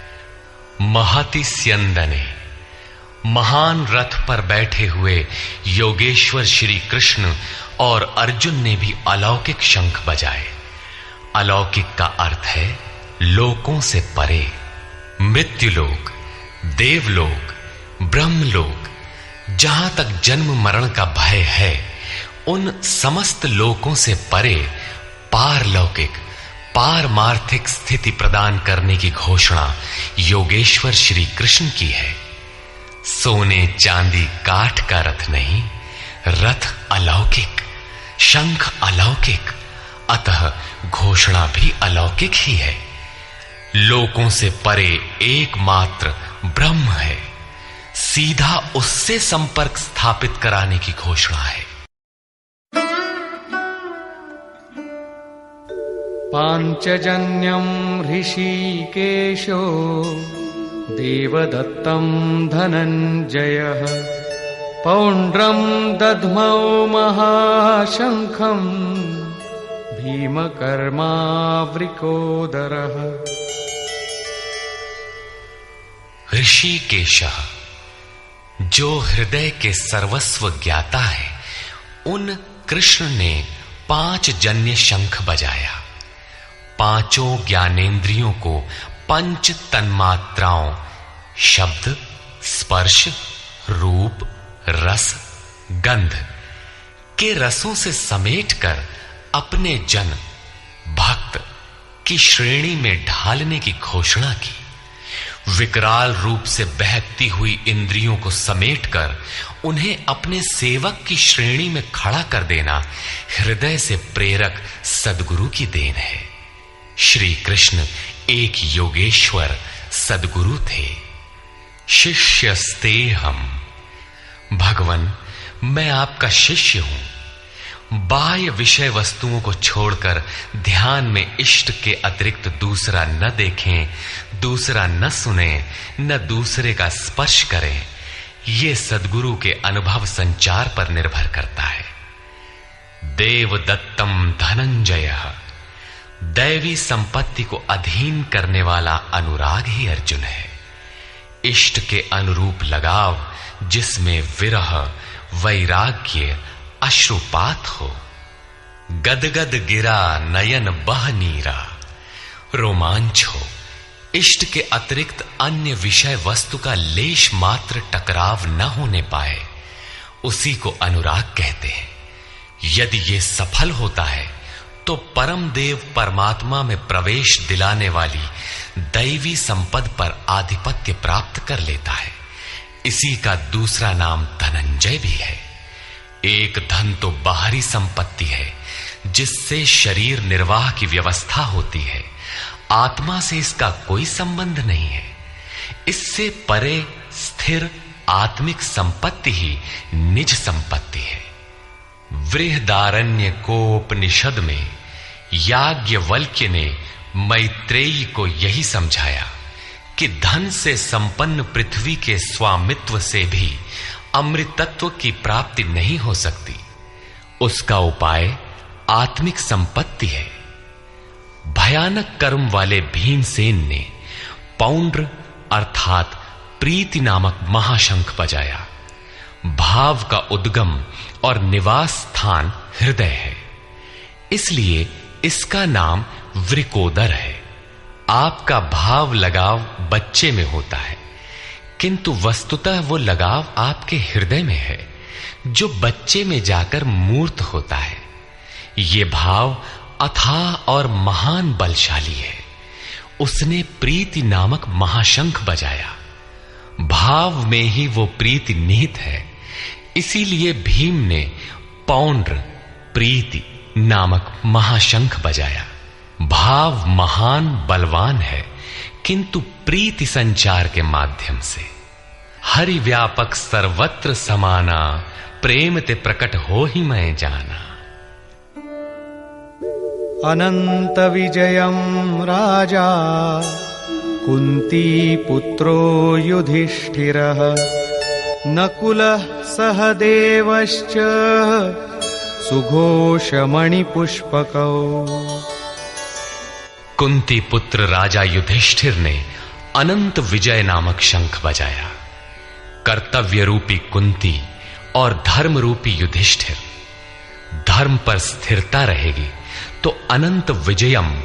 महति स्यन्दने, महान रथ पर बैठे हुए योगेश्वर श्री कृष्ण और अर्जुन ने भी अलौकिक शंख बजाए। अलौकिक का अर्थ है लोकों से परे। मृत्युलोक, देवलोक, ब्रह्मलोक, जहां तक जन्म मरण का भय है, उन समस्त लोकों से परे पारलौकिक, पारमार्थिक स्थिति प्रदान करने की घोषणा योगेश्वर श्री कृष्ण की है। सोने चांदी काठ का रथ नहीं, रथ अलौकिक, शंख अलौकिक, अतः घोषणा भी अलौकिक ही है। लोकों से परे एकमात्र ब्रह्म है, सीधा उससे संपर्क स्थापित कराने की घोषणा है। पांचजन्यम ऋषिकेशो देवदत्तं धनंजयः पौंड्रं दध्मौ महाशंखं भीमकर्मावृकोदरः। ऋषिकेशः, जो हृदय के सर्वस्व ज्ञाता है, उन कृष्ण ने 5 जन्य शंख बजाया। पांचों ज्ञानेंद्रियों को पंच तन्मात्राओं शब्द, स्पर्श, रूप, रस, गंध के रसों से समेटकर अपने जन भक्त की श्रेणी में ढालने की घोषणा की। विकराल रूप से बहकती हुई इंद्रियों को समेटकर उन्हें अपने सेवक की श्रेणी में खड़ा कर देना हृदय से प्रेरक सद्गुरु की देन है। श्री कृष्ण एक योगेश्वर सद्गुरु थे। शिष्यस्ते हम, भगवन मैं आपका शिष्य हूं। बाह्य विषय वस्तुओं को छोड़कर ध्यान में इष्ट के अतिरिक्त दूसरा न देखें, दूसरा न सुने, न दूसरे का स्पर्श करें। ये सद्गुरु के अनुभव संचार पर निर्भर करता है। देवदत्तम धनंजयः, दैवी संपत्ति को अधीन करने वाला अनुराग ही अर्जुन है। इष्ट के अनुरूप लगाव, जिसमें विरह, वैराग्य, अश्रुपात हो। गदगद गिरा नयन बह नीरा, रोमांच हो। इष्ट के अतिरिक्त अन्य विषय वस्तु का लेश मात्र टकराव न होने पाए, उसी को अनुराग कहते हैं। यदि ये सफल होता है तो परम देव परमात्मा में प्रवेश दिलाने वाली दैवी संपद पर आधिपत्य प्राप्त कर लेता है। इसी का दूसरा नाम धनंजय भी है। एक धन तो बाहरी संपत्ति है, जिससे शरीर निर्वाह की व्यवस्था होती है। आत्मा से इसका कोई संबंध नहीं है। इससे परे स्थिर आत्मिक संपत्ति ही निज संपत्ति है। बृहदारण्य कोपनिषद में याज्ञवल्क्य ने मैत्रेयी को यही समझाया कि धन से संपन्न पृथ्वी के स्वामित्व से भी अमृतत्व की प्राप्ति नहीं हो सकती। उसका उपाय आत्मिक संपत्ति है। भयानक कर्म वाले भीमसेन ने पौंड्र अर्थात प्रीति नामक महाशंख बजाया। भाव का उद्गम और निवास स्थान हृदय है, इसलिए इसका नाम वृकोदर है। आपका भाव लगाव बच्चे में होता है, किंतु वस्तुतः वो लगाव आपके हृदय में है, जो बच्चे में जाकर मूर्त होता है। ये भाव अथाह और महान बलशाली है। उसने प्रीति नामक महाशंख बजाया। भाव में ही वो प्रीति निहित है, इसीलिए भीम ने पौंड्र प्रीति नामक महाशंख बजाया। भाव महान बलवान है, किंतु प्रीति संचार के माध्यम से। हरि व्यापक सर्वत्र समाना, प्रेम ते प्रकट हो ही मैं जाना। अनंत विजयम राजा कुंती पुत्रो युधिष्ठिरः नकुलः सहदेवश्च सुघोषमणिपुष्पकौ। कुंती पुत्र राजा युधिष्ठिर ने अनंत विजय नामक शंख बजाया। कर्तव्य रूपी कुंती और धर्म रूपी युधिष्ठिर। धर्म पर स्थिरता रहेगी तो अनंत विजयम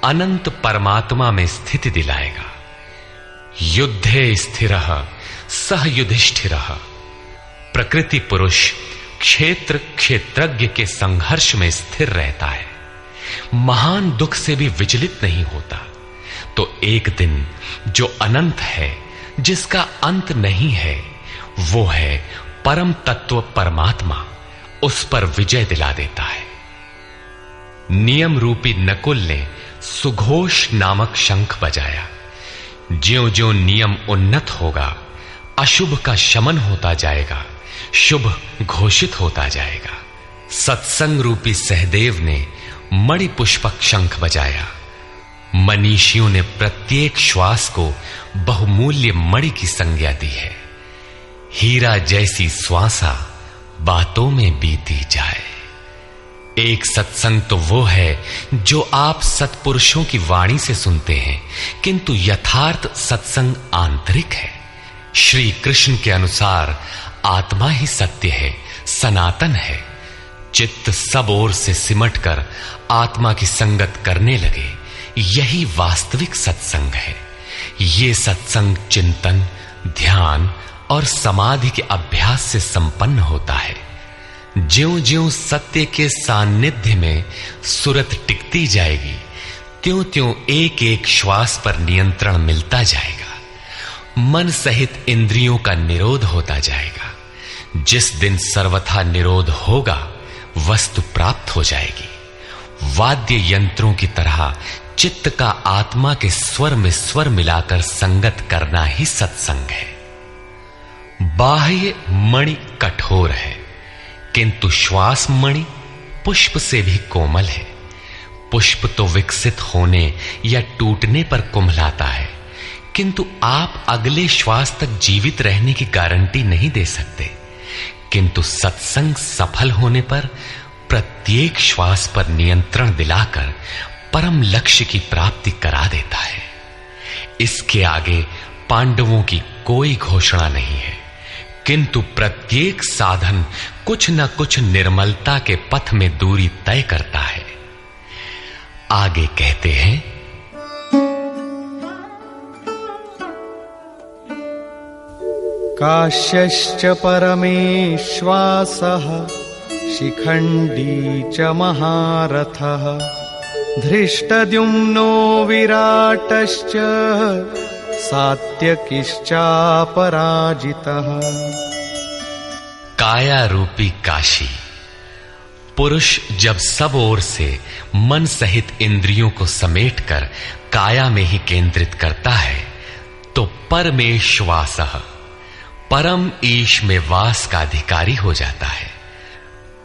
अनंत परमात्मा में स्थिति दिलाएगा। युद्धे स्थिरः सह युधिष्ठिरः। प्रकृति पुरुष क्षेत्र क्षेत्रज्ञ के संघर्ष में स्थिर रहता है, महान दुख से भी विचलित नहीं होता। तो एक दिन जो अनंत है, जिसका अंत नहीं है, वो है परम तत्व परमात्मा, उस पर विजय दिला देता है। नियम रूपी नकुल ने सुघोष नामक शंख बजाया। ज्यों ज्यों नियम उन्नत होगा, अशुभ का शमन होता जाएगा, शुभ घोषित होता जाएगा। सत्संग रूपी सहदेव ने मणि पुष्पक शंख बजाया। मनीषियों ने प्रत्येक श्वास को बहुमूल्य मणि की संज्ञा दी है। हीरा जैसी श्वासा बातों में बीती जाए। एक सत्संग तो वो है जो आप सत्पुरुषों की वाणी से सुनते हैं, किंतु यथार्थ सत्संग आंतरिक है। श्री कृष्ण के अनुसार आत्मा ही सत्य है, सनातन है। चित्त सब ओर से सिमटकर आत्मा की संगत करने लगे, यही वास्तविक सत्संग है। ये सत्संग चिंतन, ध्यान और समाधि के अभ्यास से संपन्न होता है। ज्यों-ज्यों सत्य के सान्निध्य में सुरत टिकती जाएगी, त्यों-त्यों एक एक श्वास पर नियंत्रण मिलता जाएगा। मन सहित इंद्रियों का निरोध होता जाएगा। जिस दिन सर्वथा निरोध होगा, वस्तु प्राप्त हो जाएगी। वाद्य यंत्रों की तरह चित्त का आत्मा के स्वर में स्वर मिलाकर संगत करना ही सत्संग है। बाह्य मणि कठोर है, किंतु श्वास मणि पुष्प से भी कोमल है। पुष्प तो विकसित होने या टूटने पर कुम्हलाता है, किंतु आप अगले श्वास तक जीवित रहने की गारंटी नहीं दे सकते। किंतु सत्संग सफल होने पर प्रत्येक श्वास पर नियंत्रण दिलाकर परम लक्ष्य की प्राप्ति करा देता है। इसके आगे पांडवों की कोई घोषणा नहीं है, किंतु प्रत्येक साधन कुछ न कुछ निर्मलता के पथ में दूरी तय करता है। आगे कहते हैं, काश्यश्च परमेश्वासः शिखण्डी च महारथः धृष्टद्युम्नो विराटश्च सात्यकिश्चापराजितः। काया रूपी काशी। पुरुष जब सब ओर से मन सहित इंद्रियों को समेटकर काया में ही केंद्रित करता है, तो परमेश्वासः परम ईश में वास का अधिकारी हो जाता है।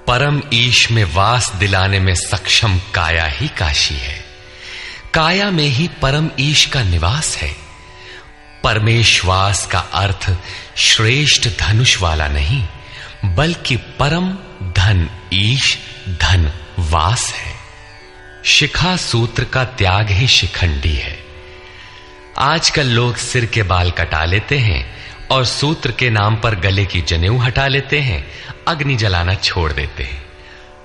परम ईश में वास दिलाने में सक्षम काया ही काशी है। काया में ही परम ईश का निवास है। परमेश्वास का अर्थ श्रेष्ठ धनुष वाला नहीं, बल्कि परम धन ईश धन वास है। शिखा सूत्र का त्याग ही शिखंडी है। आजकल लोग सिर के बाल कटा लेते हैं और सूत्र के नाम पर गले की जनेऊ हटा लेते हैं, अग्नि जलाना छोड़ देते हैं।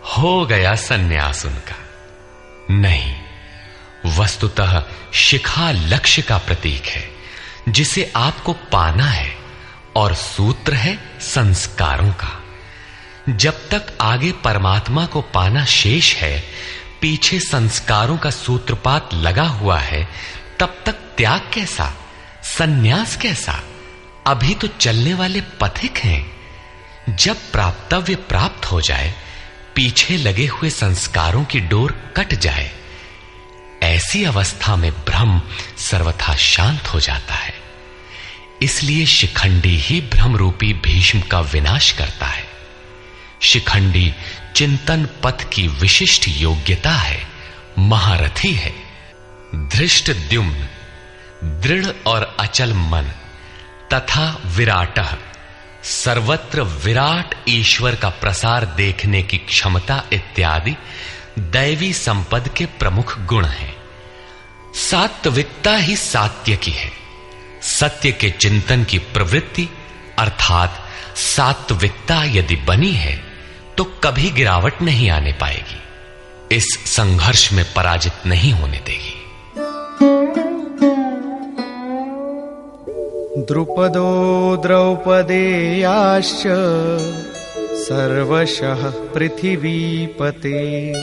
हो गया सन्यास उनका। नहीं, वस्तुतः शिखा लक्ष्य का प्रतीक है जिसे आपको पाना है, और सूत्र है संस्कारों का। जब तक आगे परमात्मा को पाना शेष है, पीछे संस्कारों का सूत्रपात लगा हुआ है, तब तक त्याग कैसा, सन्यास कैसा? अभी तो चलने वाले पथिक हैं। जब प्राप्तव्य प्राप्त हो जाए, पीछे लगे हुए संस्कारों की डोर कट जाए, ऐसी अवस्था में ब्रह्म सर्वथा शांत हो जाता है। इसलिए शिखंडी ही ब्रह्म रूपी भीष्म का विनाश करता है। शिखंडी चिंतन पथ की विशिष्ट योग्यता है, महारथी है। धृष्टद्युम्न दृढ़ और अचल मन तथा विराटः सर्वत्र विराट ईश्वर का प्रसार देखने की क्षमता इत्यादि दैवी संपद के प्रमुख गुण हैं। सात्विकता ही सात्य की है। सत्य के चिंतन की प्रवृत्ति अर्थात सात्विकता यदि बनी है तो कभी गिरावट नहीं आने पाएगी, इस संघर्ष में पराजित नहीं होने देगी। द्रुपदो द्रौपदेयाश्च सर्वशः पृथिवीपते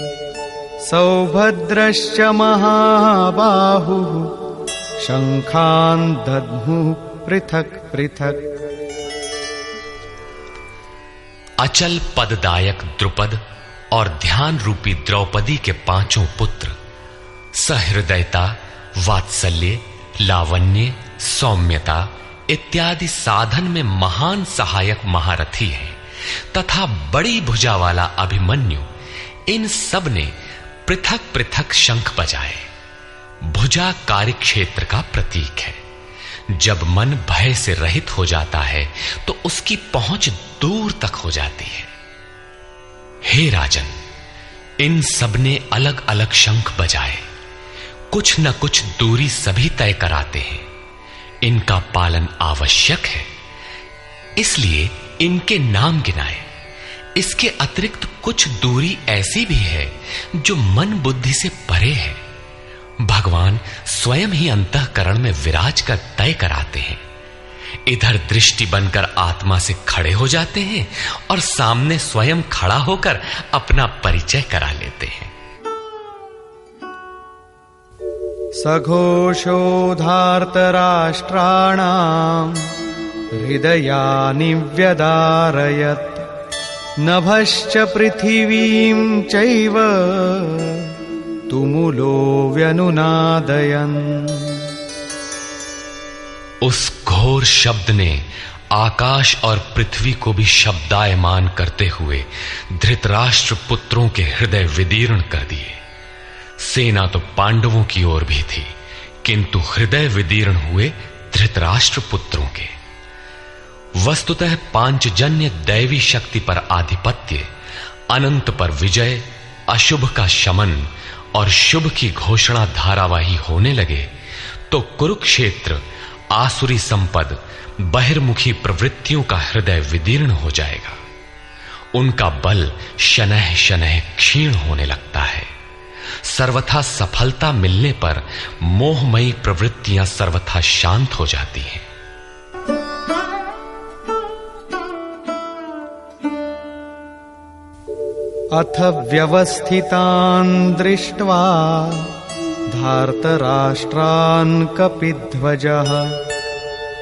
सौभद्रश्च महाबाहुः शंखान् दद्मुः पृथक् पृथक्। अचल पददायक द्रुपद और ध्यान रूपी द्रौपदी के पांचों पुत्र सहृदयता, वात्सल्य, लावण्य, सौम्यता इत्यादि साधन में महान सहायक महारथी हैं तथा बड़ी भुजा वाला अभिमन्यु, इन सब ने पृथक पृथक शंख बजाए। भुजा कार्य क्षेत्र का प्रतीक है। जब मन भय से रहित हो जाता है तो उसकी पहुंच दूर तक हो जाती है। हे राजन, इन सब ने अलग अलग शंख बजाए, कुछ न कुछ दूरी सभी तय कराते हैं। इनका पालन आवश्यक है, इसलिए इनके नाम गिनाए। इसके अतिरिक्त कुछ दूरी ऐसी भी है जो मन बुद्धि से परे है। भगवान स्वयं ही अंतःकरण में विराज कर तय कराते हैं। इधर दृष्टि बनकर आत्मा से खड़े हो जाते हैं और सामने स्वयं खड़ा होकर अपना परिचय करा लेते हैं। सघोषोधार्तराष्ट्राणाम् हृदयानि व्यदारयत् नभश्च पृथिवीं चैव तुमुलो व्यनुनादयन्। उस घोर शब्द ने आकाश और पृथ्वी को भी शब्दायमान करते हुए धृतराष्ट्र पुत्रों के हृदय विदीर्ण कर दिए। सेना तो पांडवों की ओर भी थी, किंतु हृदय विदीर्ण हुए धृतराष्ट्र पुत्रों के। वस्तुतः पांचजन्य दैवी शक्ति पर आधिपत्य, अनंत पर विजय, अशुभ का शमन और शुभ की घोषणा धारावाही होने लगे तो कुरुक्षेत्र आसुरी संपद, बहिर्मुखी प्रवृत्तियों का हृदय विदीर्ण हो जाएगा। उनका बल शनैः शनैः क्षीण होने लगता है। सर्वथा सफलता मिलने पर मोहमयी प्रवृत्तियां सर्वथा शांत हो जाती हैं। अथ व्यवस्थितान् दृष्ट्वा धार्तराष्ट्रान् कपिध्वजः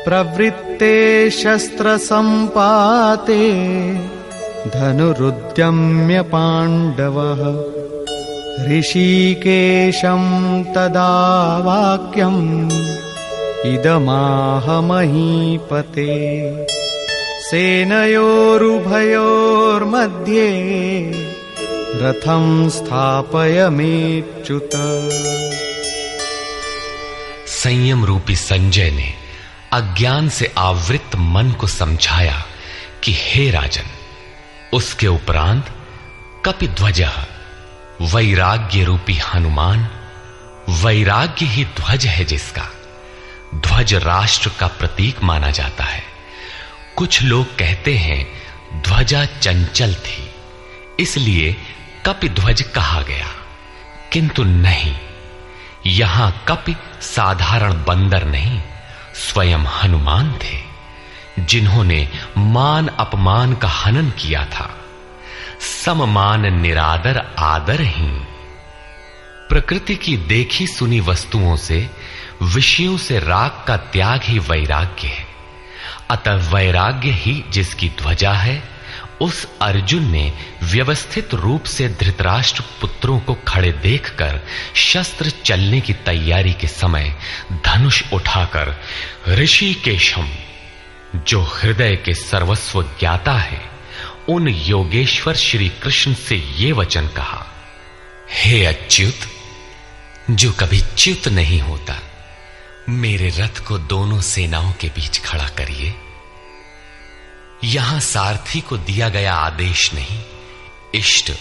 प्रवृत्ते शस्त्रसम्पाते धनुरुद्यम्य पाण्डवः ऋषिकेशं तदा वाक्यम् इदमाह महीपते सेनयोरुभयोर्मध्ये रथं स्थापयमेच्युत। संयम रूपी संजय ने अज्ञान से आवृत मन को समझाया कि हे राजन, उसके उपरांत कपिध्वजः वैराग्य रूपी हनुमान, वैराग्य ही ध्वज है जिसका। ध्वज राष्ट्र का प्रतीक माना जाता है, कुछ लोग कहते हैं ध्वजा चंचल थी, इसलिए कपिध्वज कहा गया, किंतु नहीं, यहां कपि साधारण बंदर नहीं, स्वयं हनुमान थे, जिन्होंने मान अपमान का हनन किया था। सममान निरादर आदरहीन। प्रकृति की देखी सुनी वस्तुओं से, विषयों से राग का त्याग ही वैराग्य है। अतः वैराग्य ही जिसकी ध्वजा है, उस अर्जुन ने व्यवस्थित रूप से धृतराष्ट्र पुत्रों को खड़े देखकर शस्त्र चलने की तैयारी के समय धनुष उठाकर ऋषिकेशम, जो हृदय के सर्वस्व ज्ञाता है, उन योगेश्वर श्री कृष्ण से ये वचन कहा, हे अच्युत, जो कभी च्युत नहीं होता, मेरे रथ को दोनों सेनाओं के बीच खड़ा करिए। यहां सारथी को दिया गया आदेश नहीं, इष्ट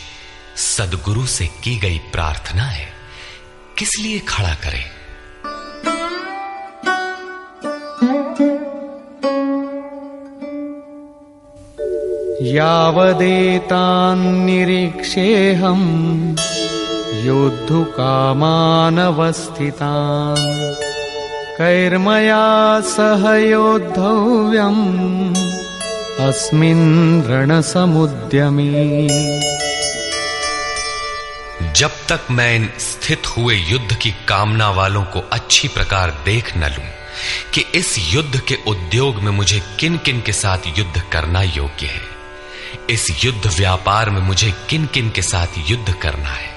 सद्गुरु से की गई प्रार्थना है, किस लिए खड़ा करें? यावदेतान् निरीक्षेऽहम् योद्धुकामानवस्थितान् कैर्मया सह योद्धव्यम् अस्मिन् रणसमुद्यमे। जब तक मैं इन स्थित हुए युद्ध की कामना वालों को अच्छी प्रकार देख न लूं कि इस युद्ध के उद्योग में मुझे किन किन के साथ युद्ध करना योग्य है, इस युद्ध व्यापार में मुझे किन किन के साथ युद्ध करना है।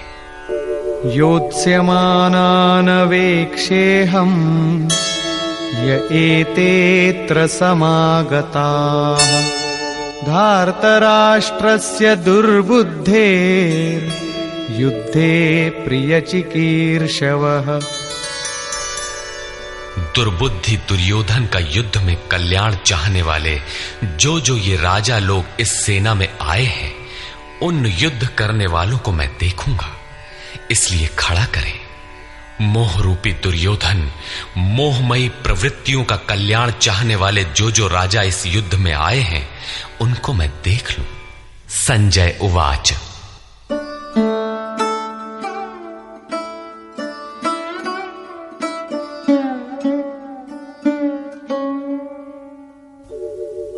योत्स्यमानानवेक्षेऽहम् य एतेऽत्र समागताः धार्तराष्ट्रस्य दुर्बुद्धेर्युद्धे प्रियचिकीर्षवः। दुर्बुद्धि दुर्योधन का युद्ध में कल्याण चाहने वाले जो ये राजा लोग इस सेना में आए हैं, उन युद्ध करने वालों को मैं देखूंगा, इसलिए खड़ा करें। मोह रूपी दुर्योधन, मोहमयी प्रवृत्तियों का कल्याण चाहने वाले जो राजा इस युद्ध में आए हैं, उनको मैं देख लूं। संजय उवाच।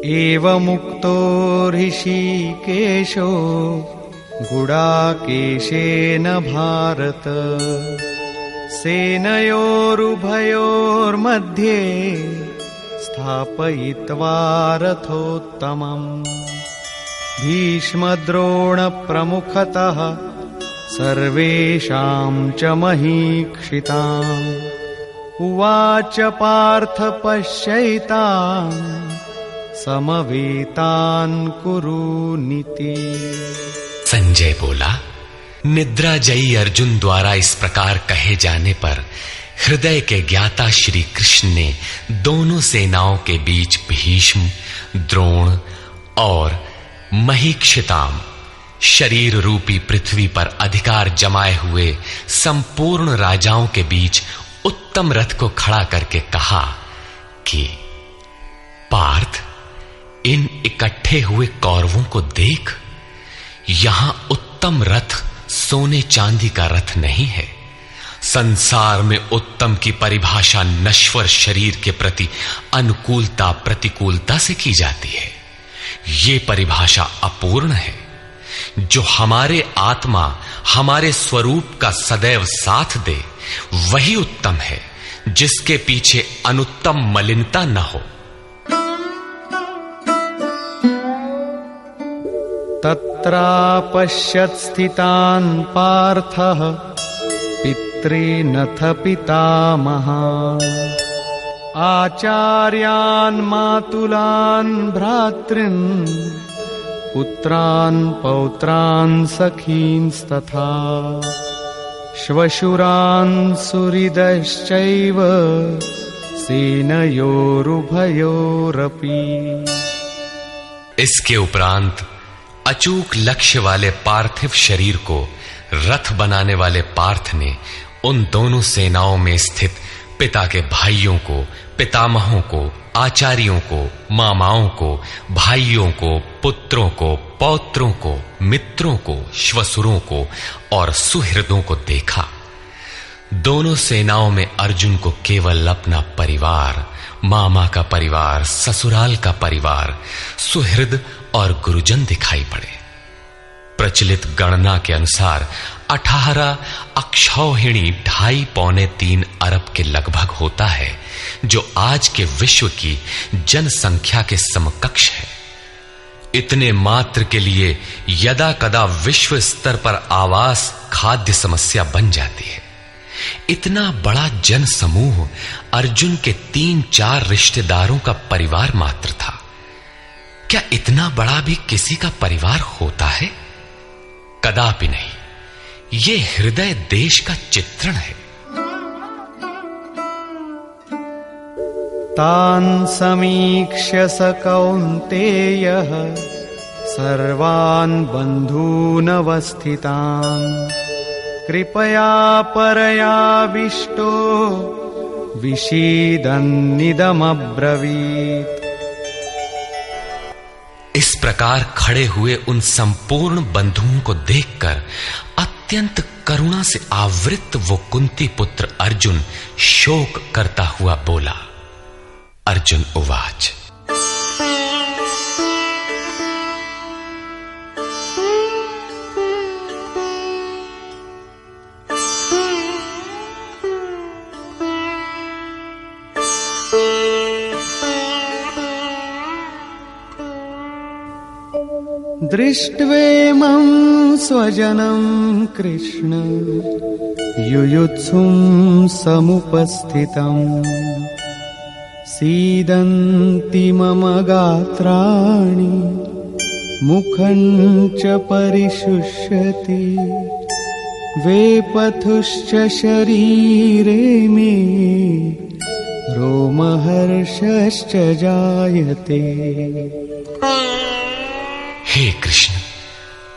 एवमुक्तो ऋषिकेशो गुडाकेशेन भारत सेनयोरुभयोर्मध्ये स्थापयित्वा रथोत्तमम् भीष्मद्रोणप्रमुखतः सर्वेषां च महीक्षिताम् उवाच पार्थ पश्यैतान् समवेतान् कुरुनीति। संजय बोला, निद्राजयी अर्जुन द्वारा इस प्रकार कहे जाने पर हृदय के ज्ञाता श्री कृष्ण ने दोनों सेनाओं के बीच भीष्म, द्रोण और महीक्षिताम, शरीर रूपी पृथ्वी पर अधिकार जमाए हुए संपूर्ण राजाओं के बीच उत्तम रथ को खड़ा करके कहा कि पार्थ, इन इकट्ठे हुए कौरवों को देख, यहां उत्तम रथ सोने चांदी का रथ नहीं है। संसार में उत्तम की परिभाषा नश्वर शरीर के प्रति अनुकूलता प्रतिकूलता से की जाती है। ये परिभाषा अपूर्ण है। जो हमारे आत्मा, हमारे स्वरूप का सदैव साथ दे, वही उत्तम है, जिसके पीछे अनुत्तम मलिनता न हो। तत्रापश्यत् स्थितान् पार्थः पितॄनथ पितामहान् आचार्यान् मातुलान् भ्रातॄन् पुत्रान् पौत्रान् सखींस्तथा श्वशुरान् सुहृदश्चैव सेनयोरुभयोरपि। इसके उपरांत अचूक लक्ष्य वाले पार्थिव शरीर को रथ बनाने वाले पार्थ ने उन दोनों सेनाओं में स्थित पिता के भाइयों को, पितामहों को, आचार्यों को, मामाओं को, भाइयों को, पुत्रों को, पौत्रों को, मित्रों को, श्वसुरों को और सुहृदों को देखा। दोनों सेनाओं में अर्जुन को केवल अपना परिवार, मामा का परिवार, ससुराल का परिवार, सुहृद और गुरुजन दिखाई पड़े। प्रचलित गणना के अनुसार 18 अक्षौहिणी 2.5-3 अरब के लगभग होता है, जो आज के विश्व की जनसंख्या के समकक्ष है। इतने मात्र के लिए यदा कदा विश्व स्तर पर आवास, खाद्य समस्या बन जाती है। इतना बड़ा जन समूह अर्जुन के 3-4 रिश्तेदारों का परिवार मात्र था। क्या इतना बड़ा भी किसी का परिवार होता है? कदापि नहीं। यह हृदय देश का चित्रण है। तान् समीक्ष्य स कौन्तेयः सर्वान् बन्धूनवस्थितान् कृपया परयाविष्टो विषीदन्निदमब्रवीत्। इस प्रकार खड़े हुए उन संपूर्ण बंधुओं को देखकर अत्यंत करुणा से आवृत वो कुंती पुत्र अर्जुन शोक करता हुआ बोला। अर्जुन उवाच। दृष्ट्वेमं स्वजनं कृष्ण युयुत्सुं समुपस्थितम् सीदन्ति मम गात्राणि मुखं च परिशुष्यति वेपथुश्च शरीरे मे रोमहर्षश्च जायते। हे कृष्ण,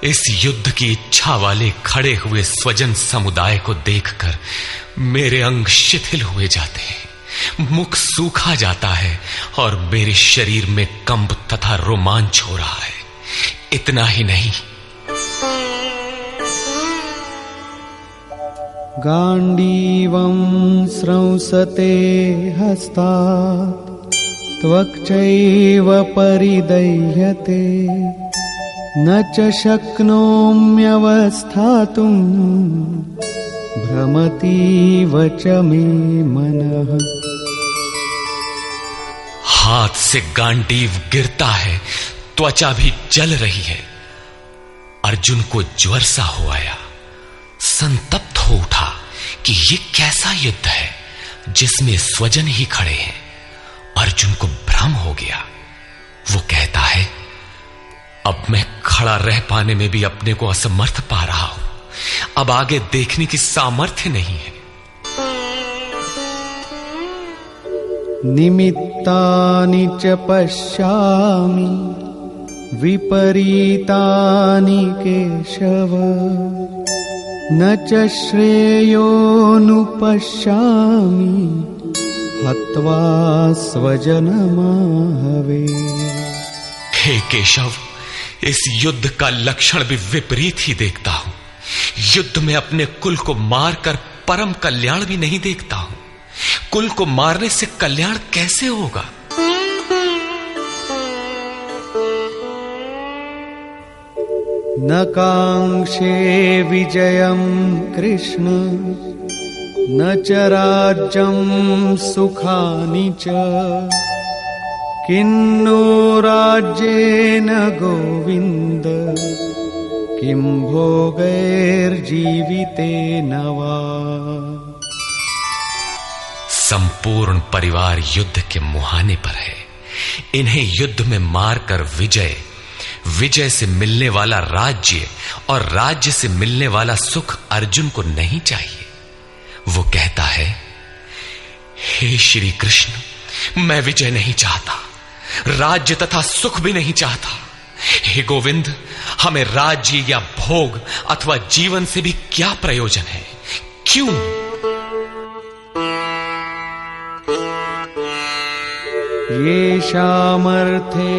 इस युद्ध की इच्छा वाले खड़े हुए स्वजन समुदाय को देखकर मेरे अंग शिथिल हुए जाते हैं, मुख सूखा जाता है और मेरे शरीर में कंप तथा रोमांच हो रहा है। इतना ही नहीं, गांडीवं स्रंसते हस्तात् त्वक्चैव परिदह्यते न च शक्नोम्यवस्थातुं भ्रमतीव च मे मनः। हाथ से गांडीव गिरता है, त्वचा भी जल रही है। अर्जुन को ज्वर सा हो आया, संतप्त हो उठा कि ये कैसा युद्ध है जिसमें स्वजन ही खड़े हैं। अर्जुन को भ्रम हो गया। वो कहता है, अब मैं खड़ा रह पाने में भी अपने को असमर्थ पा रहा हूं। अब आगे देखने की सामर्थ्य नहीं है। निमित्तानि च पश्यामि विपरीतानि केशव न च श्रेयोनुपश्यामि हत्वा स्वजनमाहवे। हे केशव, इस युद्ध का लक्षण भी विपरीत ही देखता हूं। युद्ध में अपने कुल को मारकर परम कल्याण भी नहीं देखता हूं। कुल को मारने से कल्याण कैसे होगा? न कांक्षे विजयं कृष्ण न च राज्यं सुखानि च किन्नो राज्येन गोविन्द किं भोगैर्जीवितेन वा। संपूर्ण परिवार युद्ध के मुहाने पर है। इन्हें युद्ध में मारकर विजय से मिलने वाला राज्य और राज्य से मिलने वाला सुख अर्जुन को नहीं चाहिए। वो कहता है, हे श्री कृष्ण, मैं विजय नहीं चाहता, राज्य तथा सुख भी नहीं चाहता। हे गोविंद, हमें राज्य या भोग अथवा जीवन से भी क्या प्रयोजन है? क्यों? येषामर्थे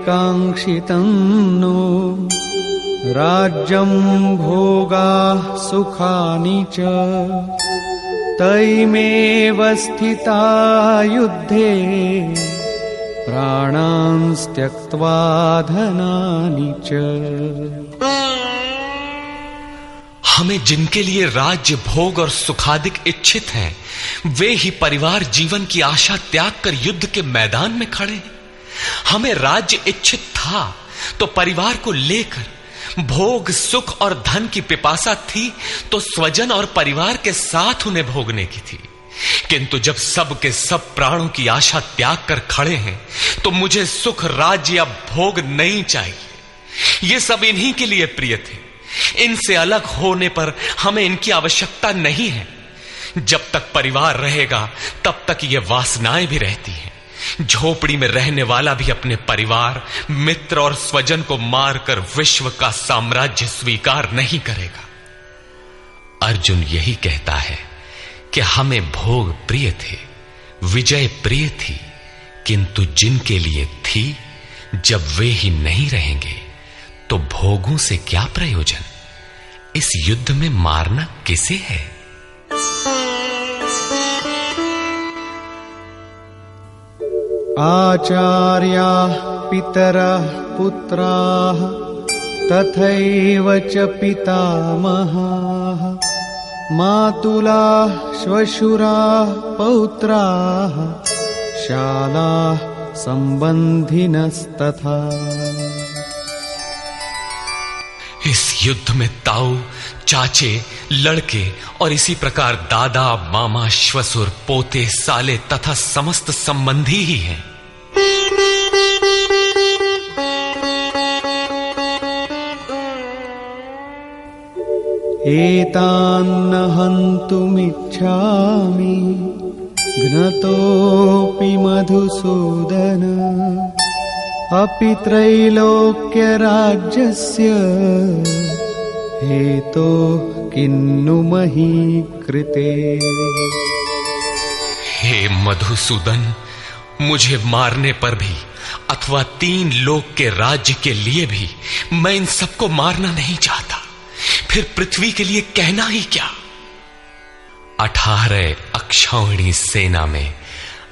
काङ्क्षितं नो राज्यं भोगाः सुखानि च तैमेव स्थिता युद्धे प्राणांस् त्यक्त्वा धनानि च। हमें जिनके लिए राज्य भोग और सुखादिक इच्छित हैं, वे ही परिवार जीवन की आशा त्याग कर युद्ध के मैदान में खड़े। हमें राज्य इच्छित था तो परिवार को लेकर, भोग सुख और धन की पिपासा थी तो स्वजन और परिवार के साथ उन्हें भोगने की थी। किंतु जब सब के सब प्राणों की आशा त्याग कर खड़े हैं तो मुझे सुख राज्य या भोग नहीं चाहिए। ये सब इन्हीं के लिए प्रिय थे। इनसे अलग होने पर हमें इनकी आवश्यकता नहीं है। जब तक परिवार रहेगा तब तक ये वासनाएं भी रहती हैं। झोपड़ी में रहने वाला भी अपने परिवार, मित्र और स्वजन को मारकर विश्व का साम्राज्य स्वीकार नहीं करेगा। अर्जुन यही कहता है कि हमें भोग प्रिय थे, विजय प्रिय थी, किंतु जिनके लिए थी जब वे ही नहीं रहेंगे तो भोगों से क्या प्रयोजन। इस युद्ध में मारना किसे है। आचार्याः पितरः पुत्राः तथैव च पितामहाः मातुलाः श्वशुराः पौत्राः शालाः संबंधिनस्तथा। इस युद्ध में ताऊ, चाचे, लड़के और इसी प्रकार दादा, मामा, श्वसुर, पोते, साले तथा समस्त संबंधी ही हैं। एतान्न हन्तुमिच्छामि घ्नतोऽपि मधुसूदन अपि त्रैलोक्यराज्यस्य हेतो किन्नु मही कृते। हे मधुसूदन, मुझे मारने पर भी अथवा 3 लोक के राज्य के लिए भी मैं इन सबको मारना नहीं चाहता। फिर पृथ्वी के लिए कहना ही क्या। 18 अक्षौहिणी सेना में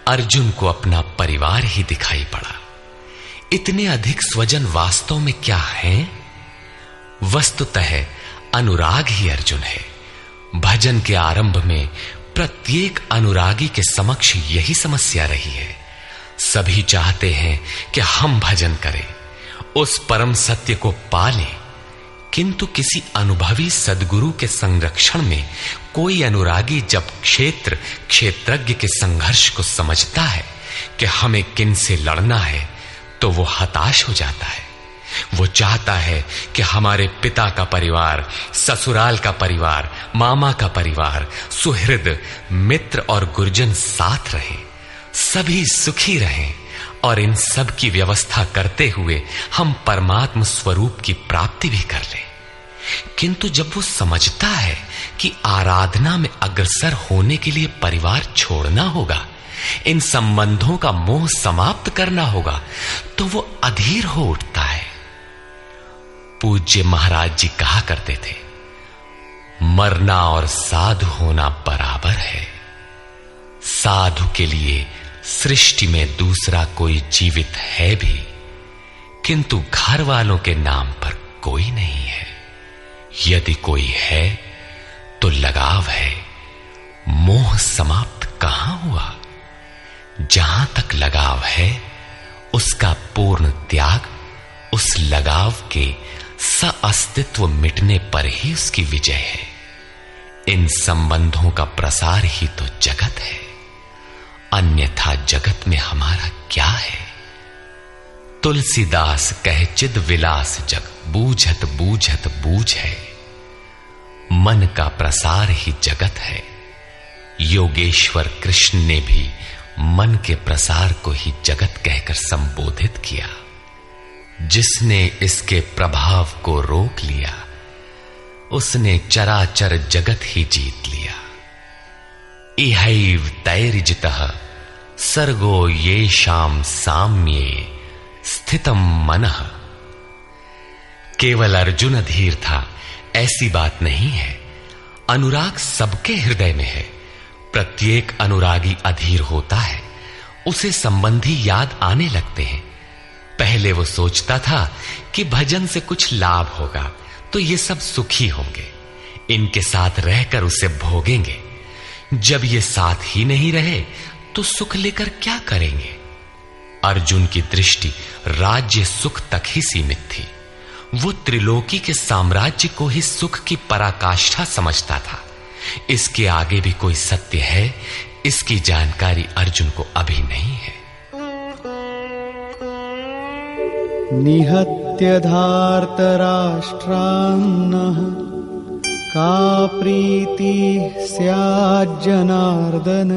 अर्जुन को अपना परिवार ही दिखाई पड़ा। इतने अधिक स्वजन वास्तव में क्या हैं? वस्तुतः अनुराग ही अर्जुन है। भजन के आरंभ में प्रत्येक अनुरागी के समक्ष यही समस्या रही है। सभी चाहते हैं कि हम भजन करें, उस परम सत्य को पालें, किंतु किसी अनुभवी सद्गुरु के संरक्षण में कोई अनुरागी जब क्षेत्रज्ञ के संघर्ष को समझता है कि हमें किन से लड़ना है तो वो हताश हो जाता है। वो चाहता है कि हमारे पिता का परिवार, ससुराल का परिवार, मामा का परिवार, सुहृद, मित्र और गुरजन साथ रहे, सभी सुखी रहें और इन सब की व्यवस्था करते हुए हम परमात्म स्वरूप की प्राप्ति भी कर लें। किंतु जब वो समझता है कि आराधना में अग्रसर होने के लिए परिवार छोड़ना होगा, इन संबंधों का मोह समाप्त करना होगा, तो वो अधीर हो उठता है। पूज्य महाराज जी कहा करते थे, मरना और साधु होना बराबर है। साधु के लिए सृष्टि में दूसरा कोई जीवित है भी, किंतु घर वालों के नाम पर कोई नहीं है। यदि कोई है तो लगाव है, मोह समाप्त कहां हुआ। जहां तक लगाव है उसका पूर्ण त्याग, उस लगाव के अस्तित्व मिटने पर ही उसकी विजय है। इन संबंधों का प्रसार ही तो जगत है, अन्यथा जगत में हमारा क्या है। तुलसीदास कहे चिद विलास जग, बूझत बूझत बूझ है। मन का प्रसार ही जगत है। योगेश्वर कृष्ण ने भी मन के प्रसार को ही जगत कहकर संबोधित किया। जिसने इसके प्रभाव को रोक लिया, उसने चराचर जगत ही जीत लिया। इहैव तैर्जितः सर्गो येषां साम्ये स्थितम मनः। केवल अर्जुन अधीर था ऐसी बात नहीं है। अनुराग सबके हृदय में है। प्रत्येक अनुरागी अधीर होता है, उसे संबंधी याद आने लगते हैं। पहले वो सोचता था कि भजन से कुछ लाभ होगा तो ये सब सुखी होंगे, इनके साथ रहकर उसे भोगेंगे। जब ये साथ ही नहीं रहे तो सुख लेकर क्या करेंगे। अर्जुन की दृष्टि राज्य सुख तक ही सीमित थी। वो त्रिलोकी के साम्राज्य को ही सुख की पराकाष्ठा समझता था। इसके आगे भी कोई सत्य है, इसकी जानकारी अर्जुन को अभी नहीं है। निहत्य धार्तराष्ट्रान्नः का प्रीति स्याज्जनार्दन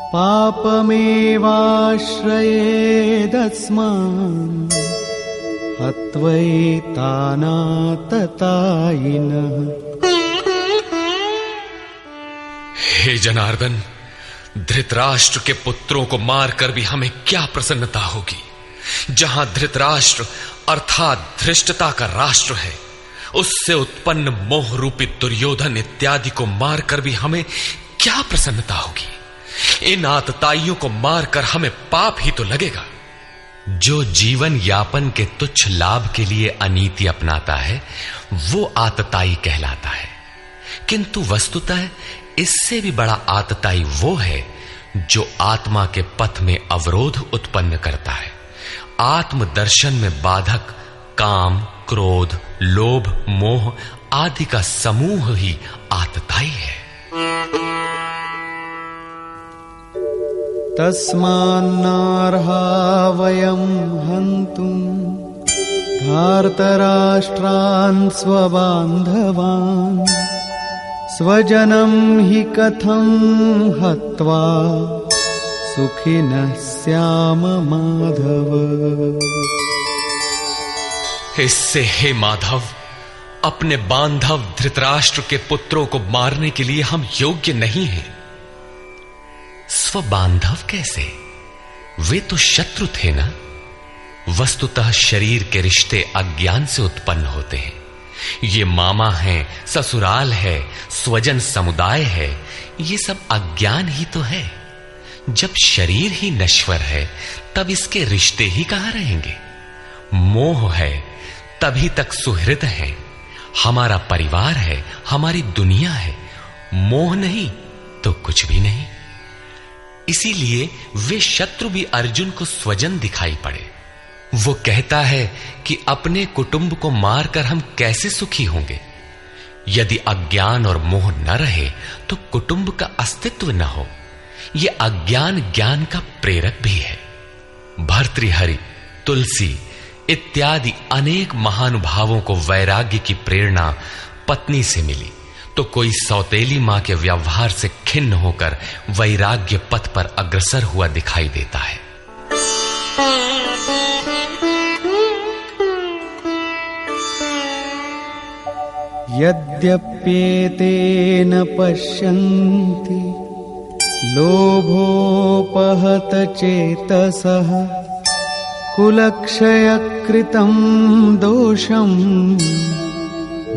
पापमेवाश्रयेदस्मान् हत्वैतानाततायिनः। हे जनार्दन, धृतराष्ट्र के पुत्रों को मारकर भी हमें क्या प्रसन्नता होगी। जहां धृतराष्ट्र अर्थात धृष्टता का राष्ट्र है, उससे उत्पन्न मोह रूपी दुर्योधन इत्यादि को मारकर भी हमें क्या प्रसन्नता होगी। इन आतताइयों को मारकर हमें पाप ही तो लगेगा। जो जीवन यापन के तुच्छ लाभ के लिए अनीति अपनाता है वो आतताई कहलाता है, किंतु वस्तुतः इससे भी बड़ा आतताई वो है जो आत्मा के पथ में अवरोध उत्पन्न करता है। आत्मदर्शन में बाधक काम, क्रोध, लोभ, मोह आदि का समूह ही आतताई है। तस्मान्नार्हा वयं हन्तुं धार्तराष्ट्रान् स्वबान्धवान् स्वजनं हि कथं हत्वा सुखिनः स्याम माधव। इससे हे माधव, अपने बांधव धृतराष्ट्र के पुत्रों को मारने के लिए हम योग्य नहीं हैं। स्वबांधव कैसे? वे तो शत्रु थे ना। वस्तुतः शरीर के रिश्ते अज्ञान से उत्पन्न होते हैं। ये मामा है, ससुराल है, स्वजन समुदाय है, ये सब अज्ञान ही तो है। जब शरीर ही नश्वर है तब इसके रिश्ते ही कहां रहेंगे। मोह है तभी तक सुहृद है, हमारा परिवार है, हमारी दुनिया है। मोह नहीं तो कुछ भी नहीं। इसीलिए वे शत्रु भी अर्जुन को स्वजन दिखाई पड़े। वो कहता है कि अपने कुटुंब को मारकर हम कैसे सुखी होंगे। यदि अज्ञान और मोह न रहे तो कुटुंब का अस्तित्व न हो। ये अज्ञान ज्ञान का प्रेरक भी है। भर्तृहरि, तुलसी इत्यादि अनेक महानुभावों को वैराग्य की प्रेरणा पत्नी से मिली, तो कोई सौतेली मां के व्यवहार से खिन्न होकर वैराग्य पथ पर अग्रसर हुआ दिखाई देता है। यद्यप्येतेन पश्यन्ति लोभोपहत चेतसः कुलक्षयकृतं दोषं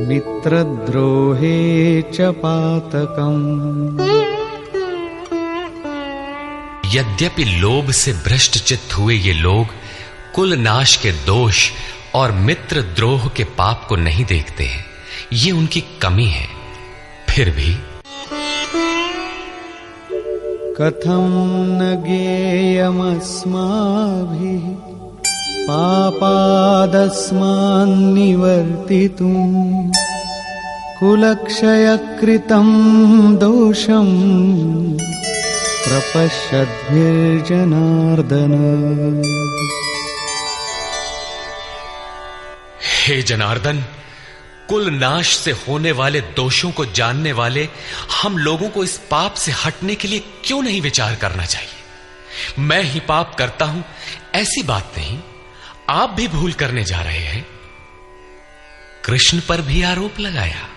मित्रद्रोहे च पातकम्। यद्यपि लोभ से भ्रष्ट चित्त हुए ये लोग कुल नाश के दोष और मित्र द्रोह के पाप को नहीं देखते हैं, ये उनकी कमी है। फिर भी कथं न ज्ञेयमस्माभिः पापादस्मान्निवर्तितुं कुलक्षयकृतं दोषं प्रपश्यद्भिर्जनार्दन। हे जनार्दन, कुल नाश से होने वाले दोषों को जानने वाले हम लोगों को इस पाप से हटने के लिए क्यों नहीं विचार करना चाहिए। मैं ही पाप करता हूं ऐसी बात नहीं, आप भी भूल करने जा रहे हैं। कृष्ण पर भी आरोप लगाया।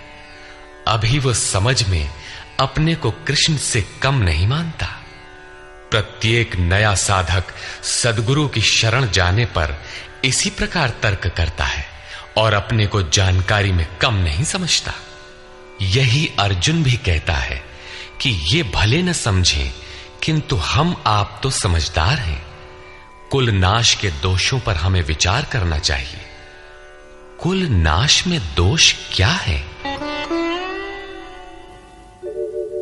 अभी वो समझ में अपने को कृष्ण से कम नहीं मानता। प्रत्येक नया साधक सद्गुरु की शरण जाने पर इसी प्रकार तर्क करता है और अपने को जानकारी में कम नहीं समझता। यही अर्जुन भी कहता है कि ये भले न समझें, किंतु हम आप तो समझदार हैं। कुल नाश के दोषों पर हमें विचार करना चाहिए। कुल नाश में दोष क्या है?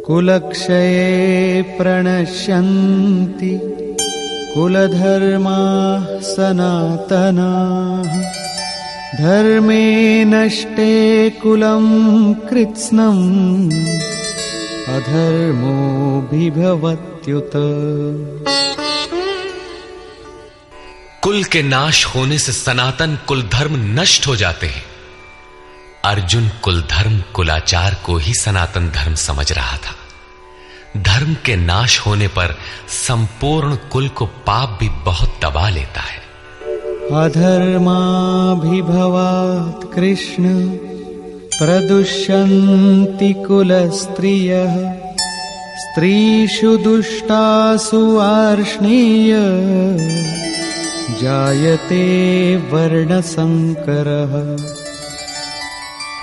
कुलक्षये प्रणश्यन्ति कुलधर्माः सनातनाः धर्मे नष्टे कुलं कृत्स्नम् अधर्मोऽभिभवत्युत। कुल के नाश होने से सनातन कुल धर्म नष्ट हो जाते हैं। अर्जुन कुल धर्म कुलाचार को ही सनातन धर्म समझ रहा था। धर्म के नाश होने पर संपूर्ण कुल को पाप भी बहुत दबा लेता है। अधर्माभिभवात् कृष्ण प्रदुष्यन्ति कुलस्त्रियः स्त्रीषु दुष्टासु वार्ष्णेय जायते वर्णसंकरः।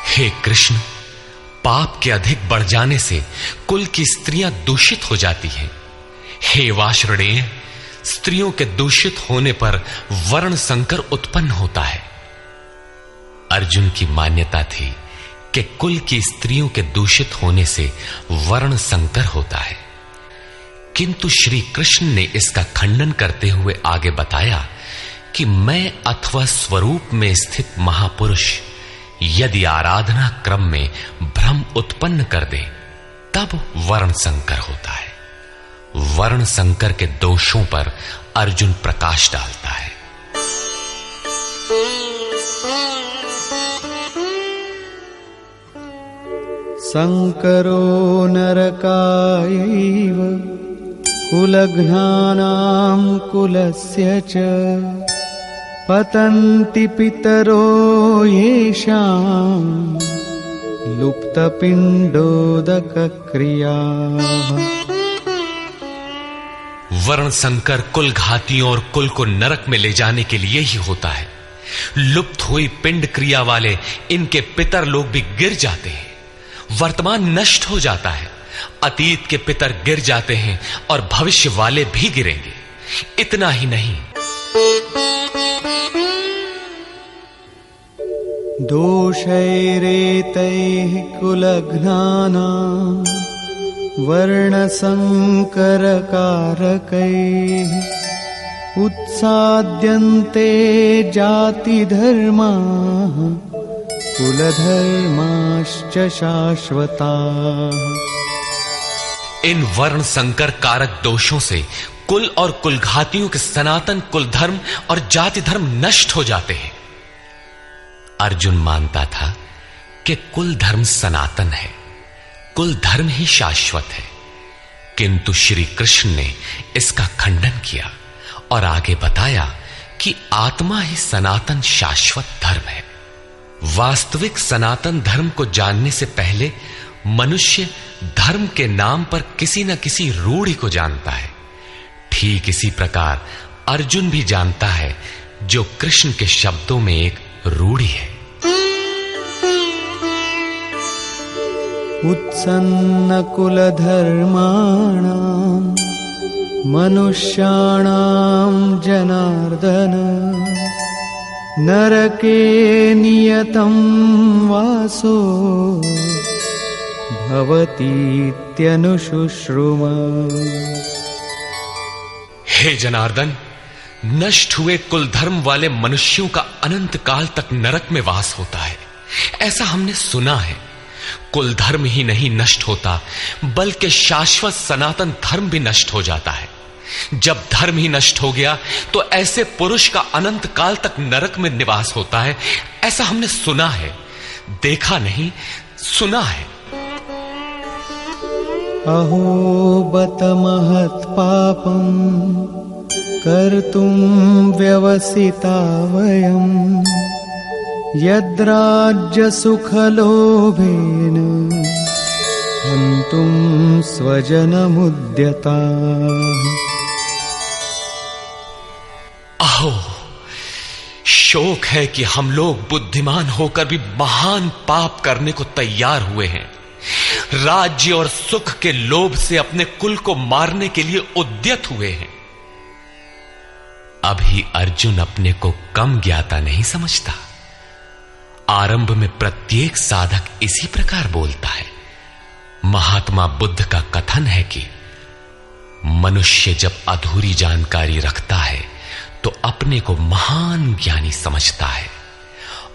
हे कृष्ण, पाप के अधिक बढ़ जाने से कुल की स्त्रियां दूषित हो जाती हैं। हे वार्ष्णेय, स्त्रियों के दूषित होने पर वर्ण संकर उत्पन्न होता है। अर्जुन की मान्यता थी कि कुल की स्त्रियों के दूषित होने से वर्ण संकर होता है, किंतु श्री कृष्ण ने इसका खंडन करते हुए आगे बताया कि मैं अथवा स्वरूप में स्थित महापुरुष यदि आराधना क्रम में भ्रम उत्पन्न कर दे तब वर्ण संकर होता है। वर्ण संकर के दोषों पर अर्जुन प्रकाश डालता है। संकरो नरकायैव कुलघ्नानां कुलस्य च पतन्ति पितरो येषां लुप्तपिण्डोदकक्रियाः। वर्ण संकर कुल घातियों और कुल को नरक में ले जाने के लिए ही होता है। लुप्त हुई पिंड क्रिया वाले इनके पितर लोग भी गिर जाते हैं। वर्तमान नष्ट हो जाता है, अतीत के पितर गिर जाते हैं और भविष्य वाले भी गिरेंगे। इतना ही नहीं, दोषैरेतैः कुलघ्नानां वर्णसंकरकारकैः उत्साद्यन्ते जातिधर्माः कुलधर्माश्च शाश्वताः। इन वर्ण संकर कारक दोषों से कुल और कुलघातियों के सनातन कुल धर्म और जाति धर्म नष्ट हो जाते हैं। अर्जुन मानता था कि कुल धर्म सनातन है, कुल धर्म ही शाश्वत है, किंतु श्री कृष्ण ने इसका खंडन किया और आगे बताया कि आत्मा ही सनातन शाश्वत धर्म है। वास्तविक सनातन धर्म को जानने से पहले मनुष्य धर्म के नाम पर किसी न किसी रूढ़ि को जानता है। ठीक इसी प्रकार अर्जुन भी जानता है जो कृष्ण के शब्दों में एक रूढ़ि है। उत्सन्न कुलधर्माणां मनुष्याणां जनार्दन नरके नियतं वासो भवतीत्यनुशुश्रुम। हे जनार्दन, नष्ट हुए कुल धर्म वाले मनुष्यों का अनंत काल तक नरक में वास होता है, ऐसा हमने सुना है। कुल धर्म ही नहीं नष्ट होता, बल्कि शाश्वत सनातन धर्म भी नष्ट हो जाता है। जब धर्म ही नष्ट हो गया तो ऐसे पुरुष का अनंत काल तक नरक में निवास होता है, ऐसा हमने सुना है, देखा नहीं, सुना है। अहो बत महत् पापं कर्तुं व्यवसिता वयं यद्राज्य सुखलोभेन हन्तुं स्वजनमुद्यताः। अहो, शोक है कि हम लोग बुद्धिमान होकर भी महान पाप करने को तैयार हुए हैं। राज्य और सुख के लोभ से अपने कुल को मारने के लिए उद्यत हुए हैं। अभी अर्जुन अपने को कम ज्ञाता नहीं समझता। आरंभ में प्रत्येक साधक इसी प्रकार बोलता है। महात्मा बुद्ध का कथन है कि मनुष्य जब अधूरी जानकारी रखता है तो अपने को महान ज्ञानी समझता है,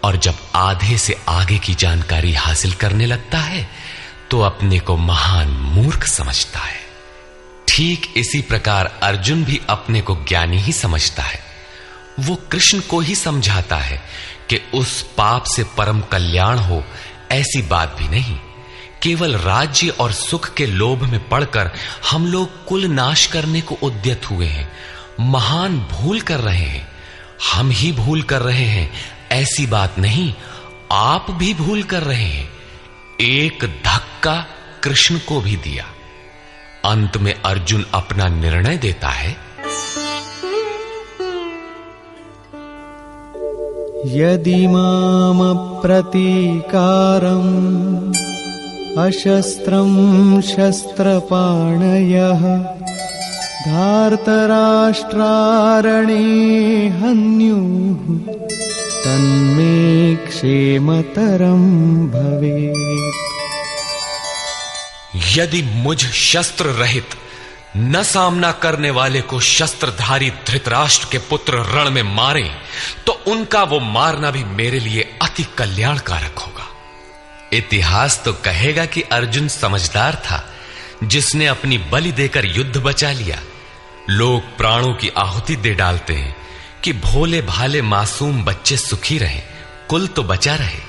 और जब आधे से आगे की जानकारी हासिल करने लगता है तो अपने को महान मूर्ख समझता है। ठीक इसी प्रकार अर्जुन भी अपने को ज्ञानी ही समझता है। वो कृष्ण को ही समझाता है कि उस पाप से परम कल्याण हो, ऐसी बात भी नहीं। केवल राज्य और सुख के लोभ में पड़कर हम लोग कुल नाश करने को उद्यत हुए हैं। महान भूल कर रहे हैं। हम ही भूल कर रहे हैं, ऐसी बात नहीं। आप भी भूल कर रहे हैं। एक धक्का कृष्ण को भी दिया। अंत में अर्जुन अपना निर्णय देता है। यदि माम प्रतीकारम् अशस्त्रं शस्त्रपाणयः धार्तराष्ट्रारणे हन्युः तन्मे क्षेमतरं भवेत्। यदि मुझ शस्त्र रहित न सामना करने वाले को शस्त्रधारी धृतराष्ट्र के पुत्र रण में मारे तो उनका वो मारना भी मेरे लिए अति कल्याणकारक होगा। इतिहास तो कहेगा कि अर्जुन समझदार था, जिसने अपनी बलि देकर युद्ध बचा लिया। लोग प्राणों की आहुति दे डालते हैं कि भोले भाले मासूम बच्चे सुखी रहें, कुल तो बचा रहे।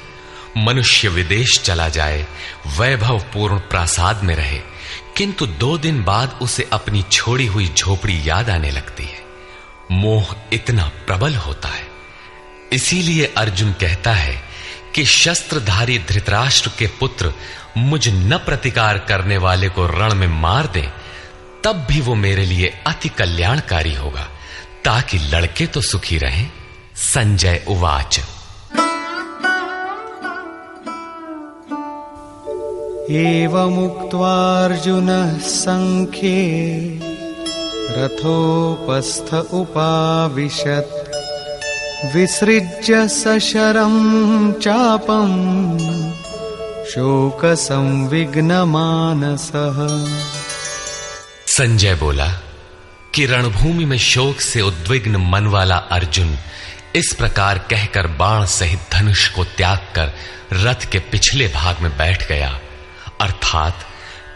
मनुष्य विदेश चला जाए, वैभवपूर्ण प्रासाद में रहे, किंतु 2 दिन बाद उसे अपनी छोड़ी हुई झोपड़ी याद आने लगती है। मोह इतना प्रबल होता है। इसीलिए अर्जुन कहता है कि शस्त्रधारी धृतराष्ट्र के पुत्र मुझ न प्रतिकार करने वाले को रण में मार दें, तब भी वो मेरे लिए अति कल्याणकारी होगा, ताकि लड़के तो सुखी रहें। संजय उवाच। एवमुक्त्वार्जुनः संख्ये रथोपस्थ उपाविशत् विसृज्य सशरं चापं शोकसंविघ्नमानसः। संजय बोला कि रणभूमि में शोक से उद्विग्न मन वाला अर्जुन इस प्रकार कहकर बाण सहित धनुष को त्याग कर रथ के पिछले भाग में बैठ गया, अर्थात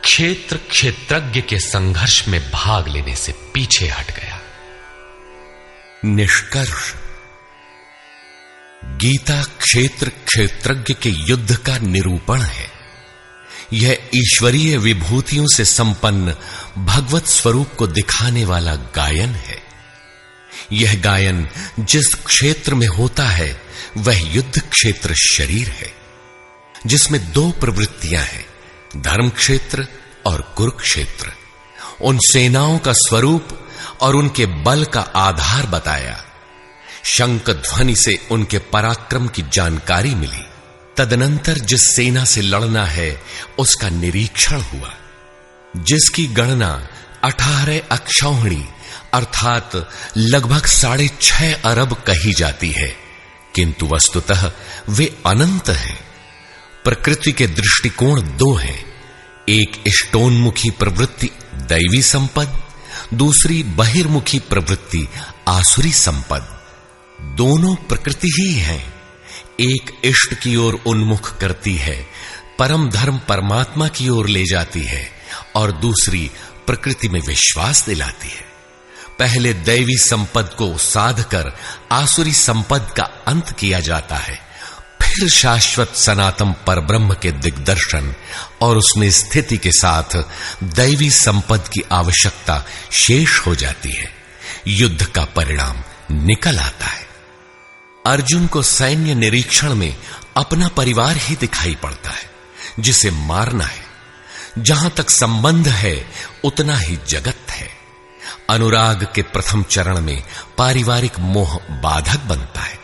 क्षेत्र क्षेत्रज्ञ के संघर्ष में भाग लेने से पीछे हट गया। निष्कर्ष, गीता क्षेत्र क्षेत्रज्ञ के युद्ध का निरूपण है। यह ईश्वरीय विभूतियों से संपन्न भगवत स्वरूप को दिखाने वाला गायन है। यह गायन जिस क्षेत्र में होता है वह युद्ध क्षेत्र शरीर है, जिसमें 2 प्रवृत्तियां हैं, धर्म क्षेत्र और कुरुक्षेत्र। उन सेनाओं का स्वरूप और उनके बल का आधार बताया। शंख ध्वनि से उनके पराक्रम की जानकारी मिली। तदनंतर जिस सेना से लड़ना है उसका निरीक्षण हुआ, जिसकी गणना 18 अक्षौहिणी अर्थात लगभग 6.5 अरब कही जाती है, किंतु वस्तुतः वे अनंत हैं। प्रकृति के दृष्टिकोण 2 हैं, एक इष्टोन्मुखी प्रवृत्ति दैवी संपद, दूसरी बहिर्मुखी प्रवृत्ति आसुरी संपद। दोनों प्रकृति ही हैं। एक इष्ट की ओर उन्मुख करती है, परम धर्म परमात्मा की ओर ले जाती है, और दूसरी प्रकृति में विश्वास दिलाती है। पहले दैवी संपद को साध कर आसुरी संपद का अंत किया जाता है, फिर शाश्वत सनातन परब्रह्म के दिग्दर्शन और उसमें स्थिति के साथ दैवी संपद की आवश्यकता शेष हो जाती है। युद्ध का परिणाम निकल आता है। अर्जुन को सैन्य निरीक्षण में अपना परिवार ही दिखाई पड़ता है, जिसे मारना है। जहां तक संबंध है उतना ही जगत है। अनुराग के प्रथम चरण में पारिवारिक मोह बाधक बनता है।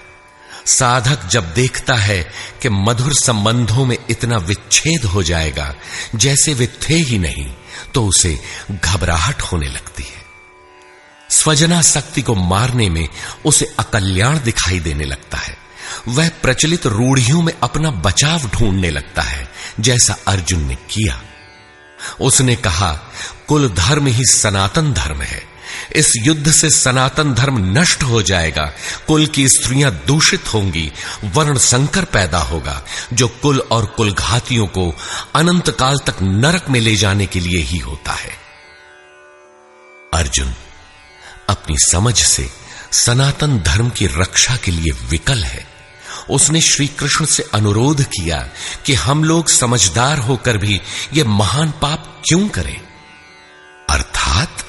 साधक जब देखता है कि मधुर संबंधों में इतना विच्छेद हो जाएगा जैसे वे थे ही नहीं, तो उसे घबराहट होने लगती है। स्वजनासक्ति को मारने में उसे अकल्याण दिखाई देने लगता है। वह प्रचलित रूढ़ियों में अपना बचाव ढूंढने लगता है, जैसा अर्जुन ने किया। उसने कहा, कुल धर्म ही सनातन धर्म है। इस युद्ध से सनातन धर्म नष्ट हो जाएगा, कुल की स्त्रियां दूषित होंगी, वर्ण संकर पैदा होगा, जो कुल और कुलघातियों को अनंत काल तक नरक में ले जाने के लिए ही होता है। अर्जुन अपनी समझ से सनातन धर्म की रक्षा के लिए विकल है। उसने श्री कृष्ण से अनुरोध किया कि हम लोग समझदार होकर भी यह महान पाप क्यों करें। अर्थात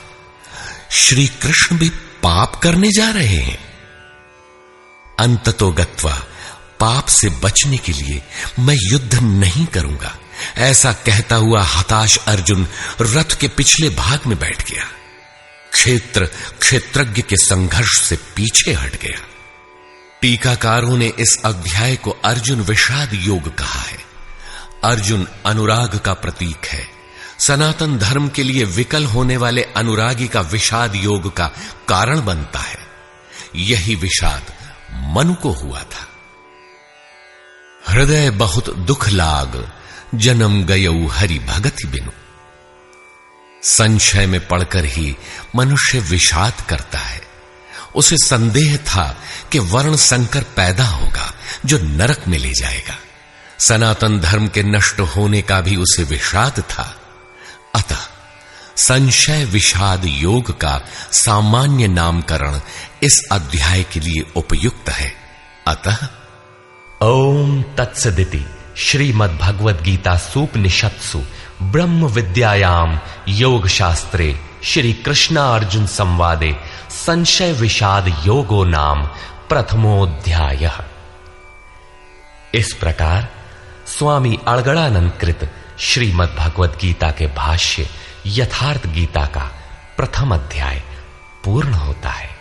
श्री कृष्ण भी पाप करने जा रहे हैं। अंततो गत्वा पाप से बचने के लिए मैं युद्ध नहीं करूंगा, ऐसा कहता हुआ हताश अर्जुन रथ के पिछले भाग में बैठ गया। क्षेत्र क्षेत्रज्ञ के संघर्ष से पीछे हट गया। टीकाकारों ने इस अध्याय को अर्जुन विषाद योग कहा है। अर्जुन अनुराग का प्रतीक है। सनातन धर्म के लिए विकल होने वाले अनुरागी का विषाद योग का कारण बनता है। यही विषाद मनु को हुआ था। हृदय बहुत दुख लाग, जन्म गयऊ हरि भगति बिनु। संशय में पड़कर ही मनुष्य विषाद करता है। उसे संदेह था कि वर्ण संकर पैदा होगा जो नरक में ले जाएगा। सनातन धर्म के नष्ट होने का भी उसे विषाद था। अतः संशय विषाद योग का सामान्य नामकरण इस अध्याय के लिए उपयुक्त है। अतः ओम तत्सदिति श्रीमद् भगवद गीता सूपनिषत्सु ब्रह्म विद्यायाम योग शास्त्रे श्री कृष्णार्जुन संवादे संशय विषाद योगो नाम प्रथमोऽध्यायः। इस प्रकार स्वामी अड़गड़ानंद कृत श्रीमद् भगवद गीता के भाष्य यथार्थ गीता का प्रथम अध्याय पूर्ण होता है।